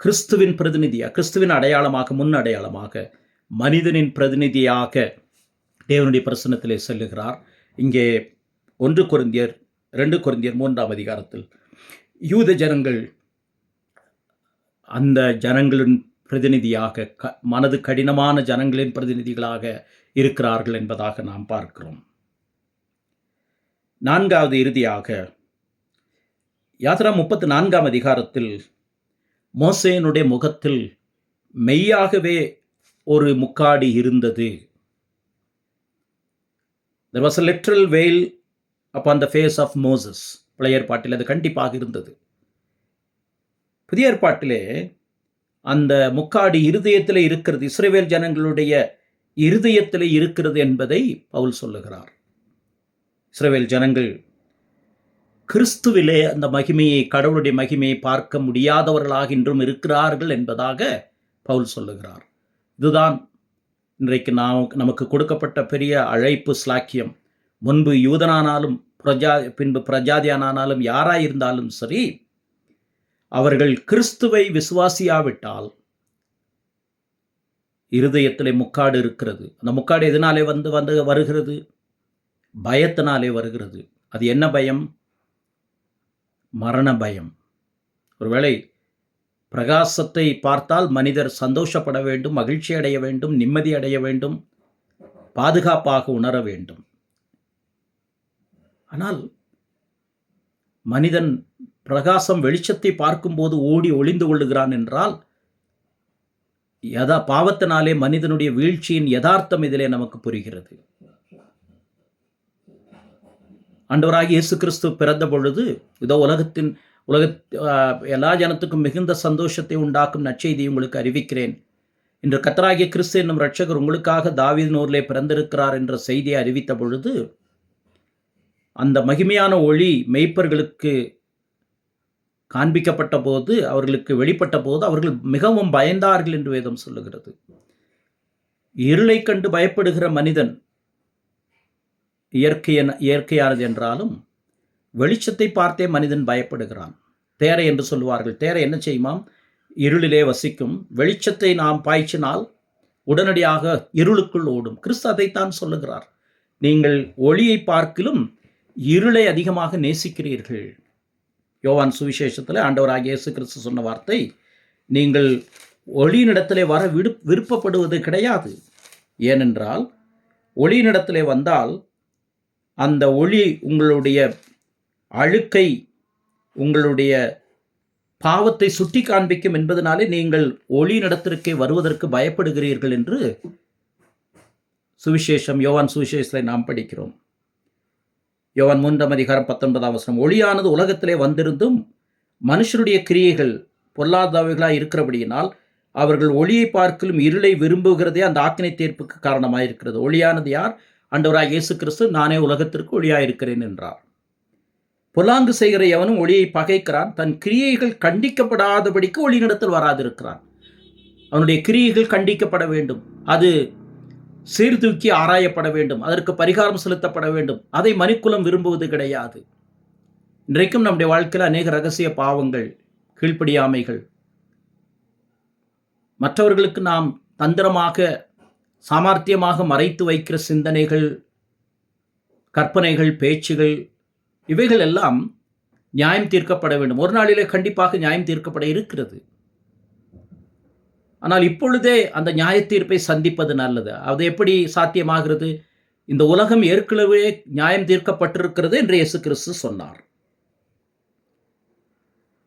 கிறிஸ்துவின் பிரதிநிதியாக, கிறிஸ்துவின் அடையாளமாக, முன் அடையாளமாக, மனிதனின் பிரதிநிதியாக தேவனுடைய பிரசன்னத்திலே செல்லுகிறார். இங்கே 2 கொரிந்தியர் 3ஆம் அதிகாரத்தில் யூத ஜனங்கள் அந்த ஜனங்களின் பிரதிநிதியாக, மனது கடினமான ஜனங்களின் பிரதிநிதிகளாக இருக்கிறார்கள் என்பதாக நாம் பார்க்கிறோம். நான்காவது இறுதியாக யாத்ரா 34ஆம் அதிகாரத்தில் மோசேயினுடைய முகத்தில் மெய்யாகவே ஒரு முக்காடி இருந்தது. There was a literal veil upon the face of Moses. பழைய ஏற்பாட்டில் அது கண்டிப்பாக இருந்தது. புதிய ஏற்பாட்டிலே அந்த முக்காடி இருதயத்தில் இருக்கிறது, இஸ்ரவேல் ஜனங்களுடைய இருதயத்தில் இருக்கிறது என்பதை பவுல் சொல்லுகிறார். இஸ்ரவேல் ஜனங்கள் கிறிஸ்துவிலே அந்த மகிமையை, கடவுளுடைய மகிமையை பார்க்க முடியாதவர்களாக இன்றும் இருக்கிறார்கள் என்பதாக பவுல் சொல்லுகிறார். இதுதான் இன்றைக்கு நமக்கு கொடுக்கப்பட்ட பெரிய அழைப்பு, ஸ்லாக்கியம். முன்பு யூதனானாலும் பின்பு பிரஜாதியானாலும் யாராயிருந்தாலும் சரி, அவர்கள் கிறிஸ்துவை விசுவாசியாவிட்டால் இருதயத்திலே முக்காடு இருக்கிறது. அந்த முக்காடு எதனாலே வருகிறது? பயத்தினாலே வருகிறது. அது என்ன பயம்? மரண பயம். ஒருவேளை பிரகாசத்தை பார்த்தால் மனிதர் சந்தோஷப்பட வேண்டும், மகிழ்ச்சி அடைய வேண்டும், நிம்மதி அடைய வேண்டும், பாதுகாப்பாக உணர வேண்டும். ஆனால் மனிதன் பிரகாசம், வெளிச்சத்தை பார்க்கும்போது ஓடி ஒளிந்து கொள்ளுகிறான் என்றால், பாவத்தினாலே மனிதனுடைய வீழ்ச்சியின் யதார்த்தம் இதிலே நமக்கு புரிகிறது. ஆண்டவராகிய இயேசு கிறிஸ்து பிறந்த பொழுது, இதோ எல்லா ஜனத்துக்கும் மிகுந்த சந்தோஷத்தை உண்டாக்கும் நற்செய்தியை உங்களுக்கு அறிவிக்கிறேன். இன்று கர்த்தராகிய கிறிஸ்து என்னும் இரட்சகர் உங்களுக்காக தாவீதின் ஊரிலே பிறந்திருக்கிறார் என்ற செய்தியை அறிவித்த பொழுது, அந்த மகிமையான ஒளி மெய்ப்பர்களுக்கு காண்பிக்கப்பட்ட போது, அவர்களுக்கு வெளிப்பட்ட போது அவர்கள் மிகவும் பயந்தார்கள் என்று வேதம் சொல்லுகிறது. இருளை கண்டு பயப்படுகிற மனிதன் இயற்கையானது என்றாலும், வெளிச்சத்தை பார்த்தே மனிதன் பயப்படுகிறான். தேரை என்று சொல்லுவார்கள். தேரை என்ன செய்யுமாம்? இருளிலே வசிக்கும். வெளிச்சத்தை நாம் பாய்ச்சினால் உடனடியாக இருளுக்குள் ஓடும். கிறிஸ்து அதைத்தான் சொல்லுகிறார். நீங்கள் ஒளியை பார்க்கிலும் இருளை அதிகமாக நேசிக்கிறீர்கள். யோவான் சுவிசேஷத்தில் ஆண்டவராகிய இயேசு கிறிஸ்து சொன்ன வார்த்தை, நீங்கள் ஒளியினிடத்திலே வர விருப்பப்படுவது கிடையாது. ஏனென்றால் ஒளியினிடத்திலே வந்தால் அந்த ஒளி உங்களுடைய அழுக்கை, உங்களுடைய பாவத்தை சுட்டி காண்பிக்கும் என்பதனாலே நீங்கள் ஒளியினிடத்திற்கே வருவதற்கு பயப்படுகிறீர்கள் என்று சுவிசேஷம், யோவான் சுவிசேஷத்தை நாம் படிக்கிறோம். யோவான் 3ஆம் அதிகாரம் 19ஆம் வசனம், ஒளியானது உலகத்திலே வந்திருந்தும் மனுஷருடைய கிரியைகள் பொல்லாதவைகளாக இருக்கிறபடியினால் அவர்கள் ஒளியை பார்க்கலும் இருளை விரும்புகிறதே அந்த ஆக்கினை தீர்ப்புக்கு காரணமாக இருக்கிறது. ஒளியானது யார்? ஆண்டவராகிய இயேசு கிறிஸ்து, நானே உலகத்திற்கு ஒளியாயிருக்கிறேன் என்றார். பொல்லாங்கு செய்கிற எவனும் ஒளியை பகைக்கிறான், தன் கிரியைகள் கண்டிக்கப்படாதபடிக்கு ஒளியினிடத்தில் வராதிருக்கிறான். அவனுடைய கிரியைகள் கண்டிக்கப்பட வேண்டும், அது சீர்தூக்கி ஆராயப்பட வேண்டும், அதற்கு பரிகாரம் செலுத்தப்பட வேண்டும். அதை மனிக்குலம் விரும்புவது கிடையாது. இன்றைக்கும் நம்முடைய வாழ்க்கையில் அநேக ரகசிய பாவங்கள், கீழ்ப்படியாமைகள், மற்றவர்களுக்கு நாம் தந்திரமாக சாமர்த்தியமாக மறைத்து வைக்கிற சிந்தனைகள், கற்பனைகள், பேச்சுகள், இவைகள் எல்லாம் நியாயம் தீர்க்கப்பட வேண்டும். ஒரு நாளிலே கண்டிப்பாக நியாயம் தீர்க்கப்பட இருக்கிறது. ஆனால் இப்பொழுதே அந்த நியாய தீர்ப்பை சந்திப்பது நல்லது. அது எப்படி சாத்தியமாகிறது? இந்த உலகம் ஏற்கனவே நியாயம் தீர்க்கப்பட்டிருக்கிறது என்று இயேசு கிறிஸ்து சொன்னார்.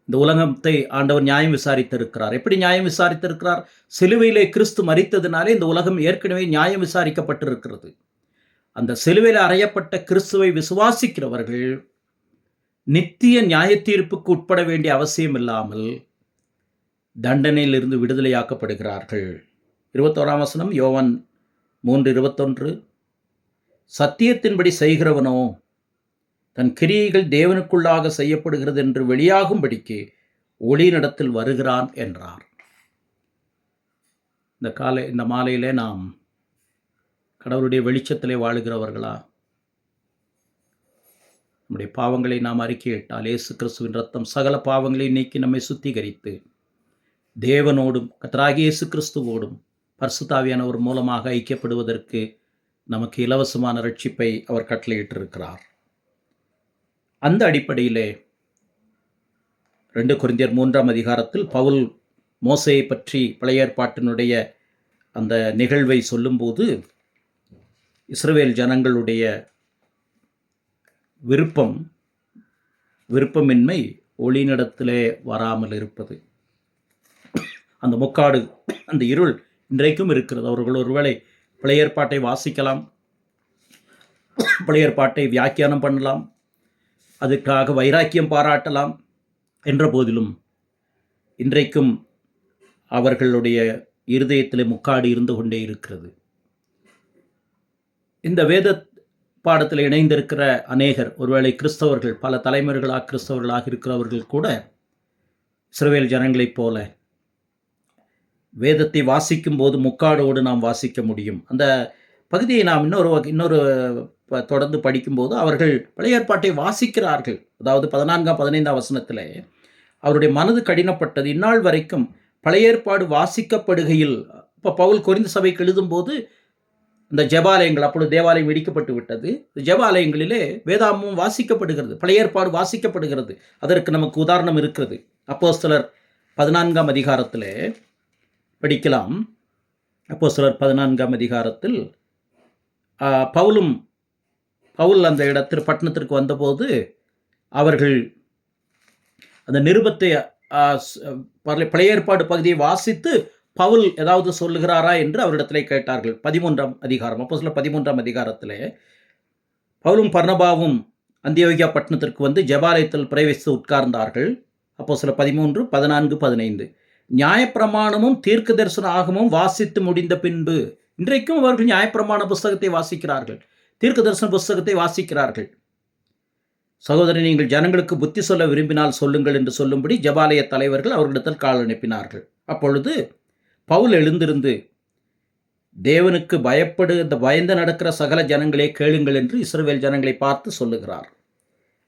இந்த உலகத்தை ஆண்டவர் நியாயம் விசாரித்திருக்கிறார். எப்படி நியாயம் விசாரித்திருக்கிறார்? சிலுவையிலே கிறிஸ்து மரித்ததினாலே இந்த உலகம் ஏற்கனவே நியாயம் விசாரிக்கப்பட்டிருக்கிறது. அந்த சிலுவையில் அறையப்பட்ட கிறிஸ்துவை விசுவாசிக்கிறவர்கள் நித்திய நியாய தீர்ப்புக்கு உட்பட வேண்டிய அவசியம் இல்லாமல் தண்டனையிலிருந்து விடுதலையாக்கப்படுகிறார்கள். 21ஆம் வசனம், யோவான் 3:21, சத்தியத்தின்படி செய்கிறவனோ தன் கிரியைகள் தேவனுக்குள்ளாக செய்யப்படுகிறது என்று வெளியாகும்படிக்கு ஒளியினிடத்தில் வருகிறான் என்றார். இந்த மாலையிலே நாம் கடவுளுடைய வெளிச்சத்திலே வாழுகிறவர்களா? நம்முடைய பாவங்களை நாம் அறிக்கையிட்டால் இயேசு கிறிஸ்துவின் ரத்தம் சகல பாவங்களை நீக்கி நம்மை சுத்திகரித்து தேவனோடும் கர்த்தராகிய இயேசு கிறிஸ்துவோடும் பரிசுத்த ஆவியானவர் மூலமாக ஐக்கியப்படுவதற்கு நமக்கு இலவசமான ரட்சிப்பை அவர் கட்டளையிட்டிருக்கிறார். அந்த அடிப்படையிலே 2 கொரிந்தியர் 3ஆம் அதிகாரத்தில் பவுல் மோசேயை பற்றி பழைய ஏற்பாட்டினுடைய அந்த நிகழ்வை சொல்லும்போது, இஸ்ரவேல் ஜனங்களுடைய விருப்பமின்மை ஒளியினிடத்திலே வராமல் இருப்பது. அந்த முக்காடு, அந்த இருள் இன்றைக்கும் இருக்கிறது. அவர்கள் ஒருவேளை பழைய ஏற்பாட்டை வாசிக்கலாம், பழைய ஏற்பாட்டை வியாக்கியானம் பண்ணலாம், அதுக்காக வைராக்கியம் பாராட்டலாம். என்ற போதிலும் இன்றைக்கும் அவர்களுடைய இருதயத்திலே முக்காடு இருந்து கொண்டே இருக்கிறது. இந்த வேத பாடத்தில் இணைந்திருக்கிற அநேகர், ஒருவேளை கிறிஸ்தவர்கள், பல தலைமுறைகளாக கிறிஸ்தவர்களாக இருக்கிறவர்கள் கூட இஸ்ரவேல் ஜனங்களைப் போல வேதத்தை வாசிக்கும் போது முக்காடோடு நாம் வாசிக்க முடியும். அந்த பகுதியை நாம் இன்னொரு தொடர்ந்து படிக்கும்போது அவர்கள் பழைய ஏற்பாட்டை வாசிக்கிறார்கள். அதாவது 14ஆம் 15ஆம் வசனத்தில் அவருடைய மனது கடினப்பட்டது, இந்நாள் வரைக்கும் பழைய ஏற்பாடு வாசிக்கப்படுகையில். இப்போ பவுல் கொரிந்து சபைக்கு எழுதும்போது இந்த ஜெபாலயங்கள், அப்பொழுது தேவாலயம் இடிக்கப்பட்டு விட்டது, ஜெபாலயங்களிலே வேதாகமம் வாசிக்கப்படுகிறது, பழைய ஏற்பாடு வாசிக்கப்படுகிறது. அதற்கு நமக்கு உதாரணம் இருக்கிறது. அப்போஸ்தலர் 14ஆம் அதிகாரத்தில் படிக்கலாம். அப்போஸ்தலர் 14ஆம் அதிகாரத்தில் பவுல் அந்த இடத்தில் பட்டணத்திற்கு வந்தபோது அவர்கள் அந்த நிருபத்தை பழைய ஏற்பாடு பகுதியை வாசித்து பவுல் ஏதாவது சொல்லுகிறாரா என்று அவரிடத்தில் கேட்டார்கள். 13ஆம் அதிகாரம், அப்போஸ்தலர் 13ஆம் அதிகாரத்தில் பவுலும் பர்னபாவும் அந்தியோகியா பட்டணத்திற்கு வந்து ஜெபாலயத்தில் பிரவேசித்து உட்கார்ந்தார்கள். அப்போஸ்தலர் 13, 14, 15. நியாயப்பிரமாணமும் தீர்க்க தரிசன ஆகமும் வாசித்து முடிந்த பின்பு, இன்றைக்கும் அவர்கள் நியாயப்பிரமாண புஸ்தகத்தை வாசிக்கிறார்கள், தீர்க்க தரிசன புஸ்தகத்தை வாசிக்கிறார்கள். சகோதரி, நீங்கள் ஜனங்களுக்கு புத்தி சொல்ல விரும்பினால் சொல்லுங்கள் என்று சொல்லும்படி ஜெபாலய தலைவர்கள் அவர்களிடத்தில் கால் அனுப்பினார்கள். அப்பொழுது பவுல் எழுந்திருந்து, தேவனுக்கு பயந்து நடக்கிற சகல ஜனங்களே கேளுங்கள் என்று இஸ்ரவேல் ஜனங்களை பார்த்து சொல்லுகிறார்.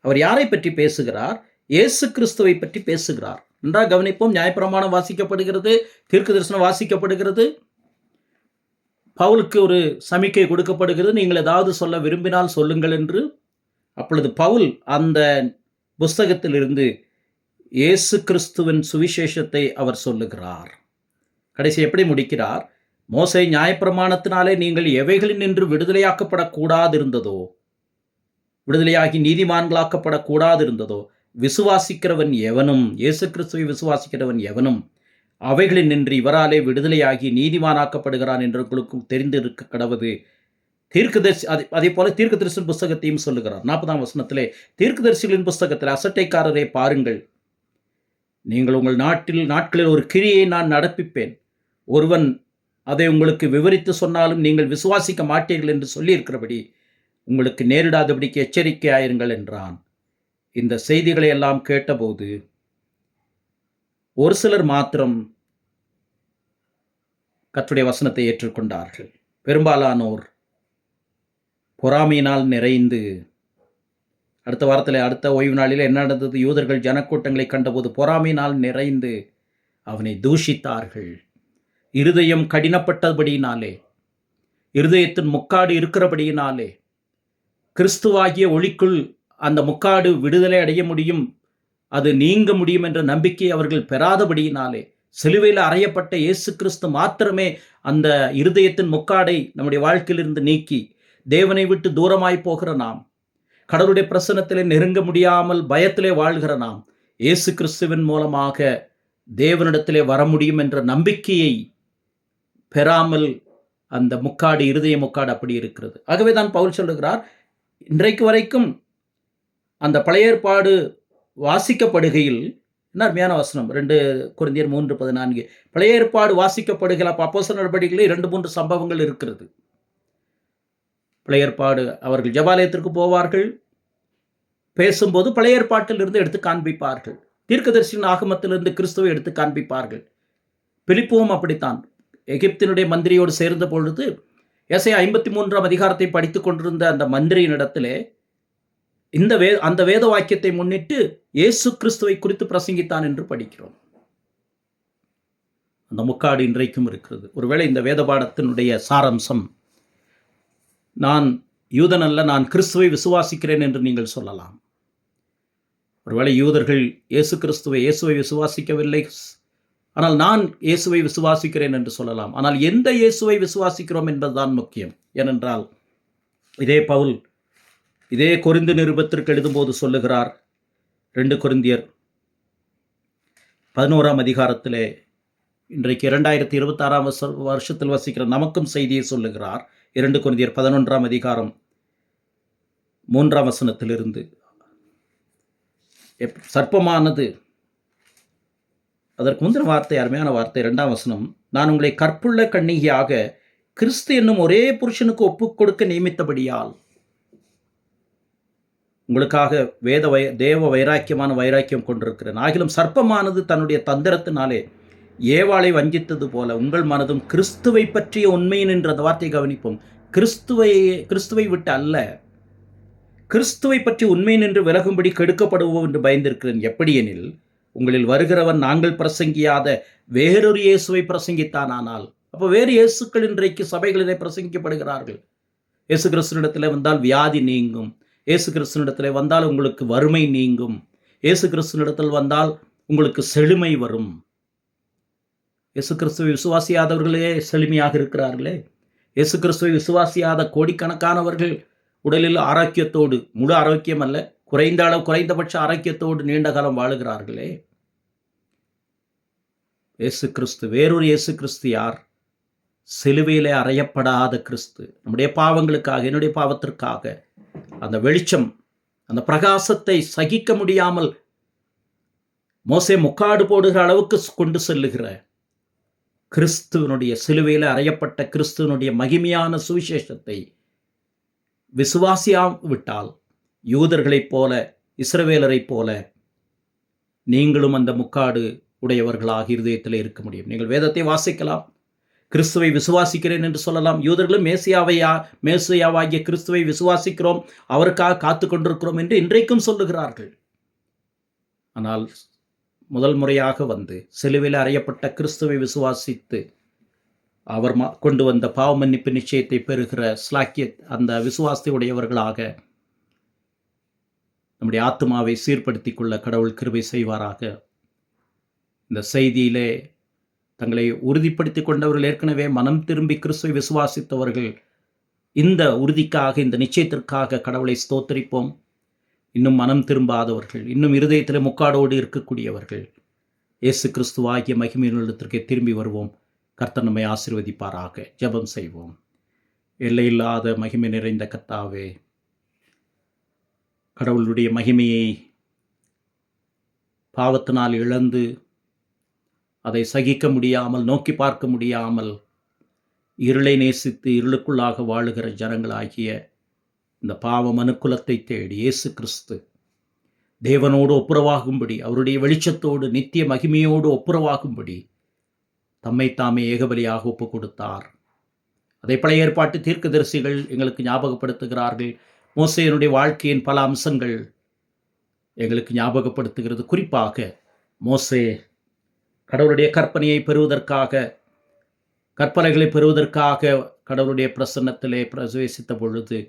அவர் யாரை பற்றி பேசுகிறார்? இயேசு கிறிஸ்துவை பற்றி பேசுகிறார். நன்றாக கவனிப்போம். நியாயப்பிரமாணம் வாசிக்கப்படுகிறது, தீர்க்க தரிசனம் வாசிக்கப்படுகிறது. பவுலுக்கு ஒரு சமிக்கை கொடுக்கப்படுகிறது, நீங்கள் ஏதாவது சொல்ல விரும்பினால் சொல்லுங்கள் என்று. அப்பொழுது பவுல் அந்த புஸ்தகத்திலிருந்து இயேசு கிறிஸ்துவின் சுவிசேஷத்தை அவர் சொல்லுகிறார். கடைசி எப்படி முடிக்கிறார்? மோசே நியாயப்பிரமாணத்தினாலே நீங்கள் எவைகளில் நின்று விடுதலையாக்கப்படக்கூடாதிருந்ததோ, விடுதலையாகி நீதிமான்களாக்கப்படக்கூடாதிருந்ததோ, விசுவாசிக்கிறவன் எவனும், இயேசு கிறிஸ்துவை விசுவாசிக்கிறவன் எவனும் அவைகளில் நின்று இவராலே விடுதலையாகி நீதிமானாக்கப்படுகிறான் என்று உங்களுக்கு தெரிந்திருக்க கடவது. தீர்க்கதரிசி அதே போல தீர்க்கதரிசி புஸ்தகத்தையும் சொல்லுகிறார். 40ஆம் வசனத்திலே, தீர்க்கதரிசிகளின் புஸ்தகத்தில், அசட்டைக்காரரை பாருங்கள், நீங்கள் உங்கள் நாட்களில் ஒரு கிரியை நான் நடப்பிப்பேன், ஒருவன் அதை உங்களுக்கு விவரித்து சொன்னாலும் நீங்கள் விசுவாசிக்க மாட்டீர்கள் என்று சொல்லியிருக்கிறபடி உங்களுக்கு நேரிடாதபடிக்கு எச்சரிக்கையாயிருங்கள் என்றான். இந்த செய்திகளை எல்லாம் கேட்டபோது ஒரு சிலர் மாத்திரம் கர்த்தருடைய வசனத்தை ஏற்றுக்கொண்டார்கள். பெரும்பாலானோர் பொறாமையினால் நிறைந்து, அடுத்த ஓய்வு நாளில் என்ன நடந்தது? யூதர்கள் ஜனக்கூட்டங்களை கண்டபோது பொறாமையினால் நிறைந்து அவனை தூஷித்தார்கள். இருதயம் கடினப்பட்டபடியினாலே, இருதயத்தின் முக்காடு இருக்கிறபடியினாலே, கிறிஸ்துவாகிய ஒளிக்குள் அந்த முக்காடு விடுதலை அடைய முடியும், அது நீங்க முடியும் என்ற நம்பிக்கை அவர்கள் பெறாதபடியினாலே, சிலுவையில் அறையப்பட்ட இயேசு கிறிஸ்து மாத்திரமே அந்த இருதயத்தின் முக்காடை நம்முடைய வாழ்க்கையிலிருந்து நீக்கி தேவனை விட்டு தூரமாய் போகிற நாம், கடவுளுடைய பிரசன்னத்திலே நெருங்க முடியாமல் பயத்திலே வாழ்கிற நாம், இயேசு கிறிஸ்துவின் மூலமாக தேவனிடத்திலே வர முடியும் என்ற நம்பிக்கையை பெறாமல் அந்த முக்காடு, இருதய முக்காடு அப்படி இருக்கிறது. ஆகவே தான் பவுல் சொல்லுகிறார், இன்றைக்கு வரைக்கும் அந்த பழைய ஏற்பாடு வாசிக்கப்படுகையில், என்ன அருமையான வசனம், 2 கொரிந்தியர் 3:14, பழைய ஏற்பாடு வாசிக்கப்படுகிற அப்போஸ்தலர் நடவடிக்கைகளில் 2-3 சம்பவங்கள் இருக்கிறது. பழைய ஏற்பாடு, அவர்கள் ஜெபாலயத்திற்கு போவார்கள், பேசும்போது பழைய ஏற்பாட்டிலிருந்து எடுத்து காண்பிப்பார்கள், தீர்க்கதரிசியின் ஆகமத்திலிருந்து கிறிஸ்துவை எடுத்து காண்பிப்பார்கள். பிலிப்புவும் அப்படித்தான். எகிப்தினுடைய மந்திரியோடு சேர்ந்த பொழுது ஏசாயா 53ஆம் அதிகாரத்தை படித்துக் கொண்டிருந்த அந்த மந்திரியின் இடத்திலே அந்த வேத வாக்கியத்தை முன்னிட்டு இயேசு கிறிஸ்துவை குறித்து பிரசங்கித்தான் என்று படிக்கிறோம். அந்த முக்காடு இன்றைக்கும் இருக்கிறது. ஒருவேளை இந்த வேத பாடத்தினுடைய சாரம்சம், நான் யூதன் அல்ல, நான் கிறிஸ்துவை விசுவாசிக்கிறேன் என்று நீங்கள் சொல்லலாம். ஒருவேளை யூதர்கள் இயேசுவை விசுவாசிக்கவில்லை, ஆனால் நான் இயேசுவை விசுவாசிக்கிறேன் என்று சொல்லலாம். ஆனால் எந்த இயேசுவை விசுவாசிக்கிறோம் என்பதுதான் முக்கியம். ஏனென்றால் இதே பவுல் இதே கொரிந்து நிருபத்திற்கு எழுதும்போது சொல்லுகிறார், 2 கொரிந்தியர் 11ஆம் அதிகாரத்திலே இன்றைக்கு 2026ஆம் வருஷத்தில் வசிக்கிற நமக்கும் செய்தியை சொல்லுகிறார். 2 கொரிந்தியர் 11ஆம் அதிகாரம் 3ஆம் வசனத்திலிருந்து, சர்ப்பமானது, அதற்கு முந்தின வார்த்தை அருமையான வார்த்தை, 2ஆம் வசனம், நான் உங்களை கற்புள்ள கன்னிகையாக கிறிஸ்து என்னும் ஒரே புருஷனுக்கு ஒப்புக் கொடுக்க நியமித்தபடியால் உங்களுக்காக தேவ வைராக்கியமான வைராக்கியம் கொண்டிருக்கிறேன். ஆகிலும் சர்ப்பமானது தன்னுடைய தந்திரத்தினாலே ஏவாளை வஞ்சித்தது போல உங்கள் மனதும் கிறிஸ்துவை பற்றிய உண்மையின் என்ற அந்த வார்த்தையை கவனிப்போம். கிறிஸ்துவை விட்டு அல்ல, கிறிஸ்துவை பற்றி உண்மையின் என்று விலகும்படி கெடுக்கப்படுவோம் என்று பயந்திருக்கிறேன். எப்படியெனில் உங்களில் வருகிறவன் நாங்கள் பிரசங்கியாத வேறொரு இயேசுவை பிரசங்கித்தானால். அப்போ வேறு இயேசுக்கள் இன்றைக்கு சபைகளிலே பிரசங்கிக்கப்படுகிறார்கள். இயேசு கிறிஸ்துவினிடத்தில் வந்தால் வியாதி நீங்கும், இயேசு கிறிஸ்துவினிடத்தில் வந்தால் உங்களுக்கு வறுமை நீங்கும், இயேசு கிறிஸ்துவினிடத்தில் வந்தால் உங்களுக்கு செழுமை வரும். இயேசு கிறிஸ்துவை விசுவாசியாதவர்களே செழுமையாக இருக்கிறார்களே. இயேசு கிறிஸ்துவை விசுவாசியாத கோடிக்கணக்கானவர்கள் உடலில் ஆரோக்கியத்தோடு, முழு ஆரோக்கியம் அல்ல, குறைந்தபட்ச ஆரோக்கியத்தோடு நீண்ட காலம் வாழுகிறார்களே. இயேசு கிறிஸ்து, வேறொரு இயேசு கிறிஸ்து யார்? சிலுவையிலே அறையப்படாத கிறிஸ்து, நம்முடைய பாவங்களுக்காக, என்னுடைய பாவத்திற்காக அந்த வெளிச்சம், அந்த பிரகாசத்தை சகிக்க முடியாமல் மோசே முக்காடு போடுகிற அளவுக்கு கொண்டு செல்லுகிற கிறிஸ்துவனுடைய, சிலுவையில் அறையப்பட்ட கிறிஸ்துவனுடைய மகிமையான சுவிசேஷத்தை விசுவாசியாவிட்டால் யூதர்களைப் போல, இஸ்ரவேலரைப் போல நீங்களும் அந்த முக்காடு உடையவர்களாக இருதயத்தில் இருக்க முடியும். நீங்கள் வேதத்தை வாசிக்கலாம், கிறிஸ்துவை விசுவாசிக்கிறேன் என்று சொல்லலாம். யூதர்களும் மேசியாவாகிய கிறிஸ்துவை விசுவாசிக்கிறோம், அவருக்காக காத்து கொண்டிருக்கிறோம் என்று இன்றைக்கும் சொல்லுகிறார்கள். ஆனால் முதல் முறையாக வந்து சிலுவையில் அறையப்பட்ட கிறிஸ்துவை விசுவாசித்து அவர் கொண்டு வந்த பாவ மன்னிப்பு நிச்சயத்தை பெறுகிற அந்த விசுவாசத்தை உடையவர்களாக நம்முடைய ஆத்மாவை சீர்படுத்திக் கொள்ள கடவுள் கிருபை செய்வாராக. இந்த செய்தியிலே தங்களை உறுதிப்படுத்தி கொண்டவர்கள், ஏற்கனவே மனம் திரும்பி கிறிஸ்துவை விசுவாசித்தவர்கள், இந்த உறுதிக்காக, இந்த நிச்சயத்திற்காக கடவுளை ஸ்தோத்தரிப்போம். இன்னும் மனம் திரும்பாதவர்கள், இன்னும் இருதயத்தில் முக்காடோடு இருக்கக்கூடியவர்கள், இயேசு கிறிஸ்துவாகிய மகிமையின் இல்லத்திற்கே திரும்பி வருவோம். கர்த்தர் நம்மை ஆசீர்வதிப்பாராக. ஜெபம் செய்வோம். எல்லையில்லாத மகிமை நிறைந்த கர்த்தாவே, கடவுளுடைய மகிமையை பாவத்தினால் இழந்து அதை சகிக்க முடியாமல், நோக்கி பார்க்க முடியாமல், இருளை நேசித்து இருளுக்குள்ளாக வாழுகிற ஜனங்களாகிய இந்த பாவ மனுக்குலத்தை தேடி இயேசு கிறிஸ்து தேவனோடு ஒப்புரவாகும்படி, அவருடைய வெளிச்சத்தோடு நித்திய மகிமையோடு ஒப்புரவாகும்படி தம்மை தாமே ஏகபலியாக ஒப்பு கொடுத்தார். அதை பழைய ஏற்பாட்டு தீர்க்கதரிசிகள் எங்களுக்கு ஞாபகப்படுத்துகிறார்கள். மோசேயினுடைய வாழ்க்கையின் பல அம்சங்கள் எங்களுக்கு ஞாபகப்படுத்துகிறது. குறிப்பாக மோசே கடவுளுடைய கற்பனையை பெறுவதற்காக, கற்பனைகளை பெறுவதற்காக கடவுளுடைய பிரசன்னத்திலே பிரவேசித்த பொழுது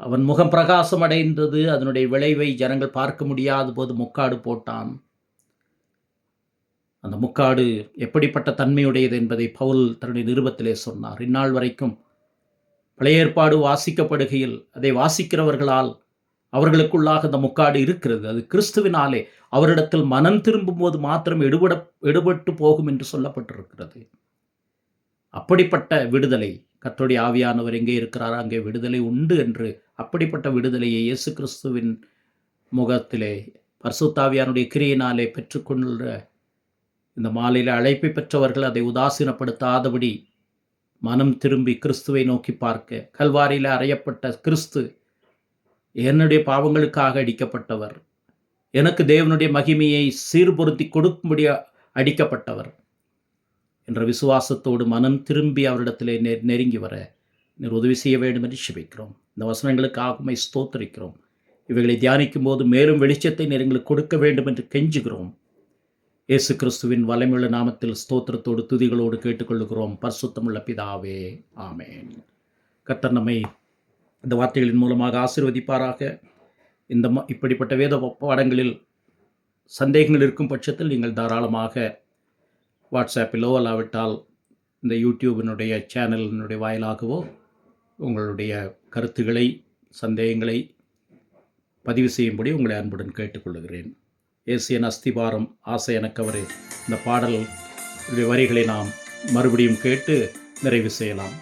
அவன் முகம் பிரகாசம் அடைந்தது. அதனுடைய விளைவை ஜனங்கள் பார்க்க முடியாத போது முக்காடு போட்டான். அந்த முக்காடு எப்படிப்பட்ட தன்மையுடையது என்பதை பவுல் தன்னுடைய நிருபத்திலே சொன்னார். இந்நாள் வரைக்கும் பழைய ஏற்பாடு வாசிக்கப்படுகையில் அதை வாசிக்கிறவர்களால் அவர்களுக்குள்ளாக அந்த முக்காடு இருக்கிறது. அது கிறிஸ்துவினாலே அவரிடத்தில் மனம் திரும்பும் போது மாத்திரம் எடுபட்டு போகும் என்று சொல்லப்பட்டிருக்கிறது. அப்படிப்பட்ட விடுதலை, கர்த்தருடைய ஆவியானவர் எங்கே இருக்கிறாரோ அங்கே விடுதலை உண்டு என்று, அப்படிப்பட்ட விடுதலையை இயேசு கிறிஸ்துவின் முகத்திலே பரிசுத்த ஆவியானுடைய கிரியினாலே பெற்றுக்கொள்கிற இந்த மாலையில் அழைப்பை பெற்றவர்கள் அதை உதாசீனப்படுத்தாதபடி மனம் திரும்பி கிறிஸ்துவை நோக்கி பார்க்க, கல்வாரியில் அறையப்பட்ட கிறிஸ்து என்னுடைய பாவங்களுக்காக அடிக்கப்பட்டவர், எனக்கு தேவனுடைய மகிமையை சீர்பொருத்தி கொடுக்கும்படி அடிக்கப்பட்டவர் என்ற விசுவாசத்தோடு மனம் திரும்பி அவரிடத்திலே நெருங்கி வர நீர் உதவி செய்ய வேண்டும் என்று ஜெபிக்கிறோம். இந்த வசனங்களுக்காக உம்மை ஸ்தோத்திரிக்கிறோம். இவைகளை தியானிக்கும் போது மேலும் வெளிச்சத்தை நீர் எங்களுக்கு கொடுக்க வேண்டும் என்று கெஞ்சுகிறோம். இயேசு கிறிஸ்துவின் வல்லமையுள்ள நாமத்தில் ஸ்தோத்திரத்தோடு துதிகளோடு கேட்டுக்கொள்ளுகிறோம். பரிசுத்தமுள்ள பிதாவே, ஆமென். கர்த்தர் நம்மை இந்த வார்த்தைகளின் மூலமாக ஆசீர்வதிப்பாராக. இப்படிப்பட்ட வேத பாடங்களில் சந்தேகங்கள் இருக்கும் பட்சத்தில் நீங்கள் தாராளமாக வாட்ஸ்அப்பிலோ அல்லாவிட்டால் இந்த யூடியூபினுடைய சேனலினுடைய வாயிலாகவோ உங்களுடைய கருத்துக்களை, சந்தேகங்களை பதிவு செய்யும்படி உங்களை அன்புடன் கேட்டுக்கொள்கிறேன். இயேசுவின் அஸ்திபாரம் ஆசை எனக்கவரே, இந்த பாடல் வரிகளை நாம் மறுபடியும் கேட்டு நிறைவு செய்யலாம்.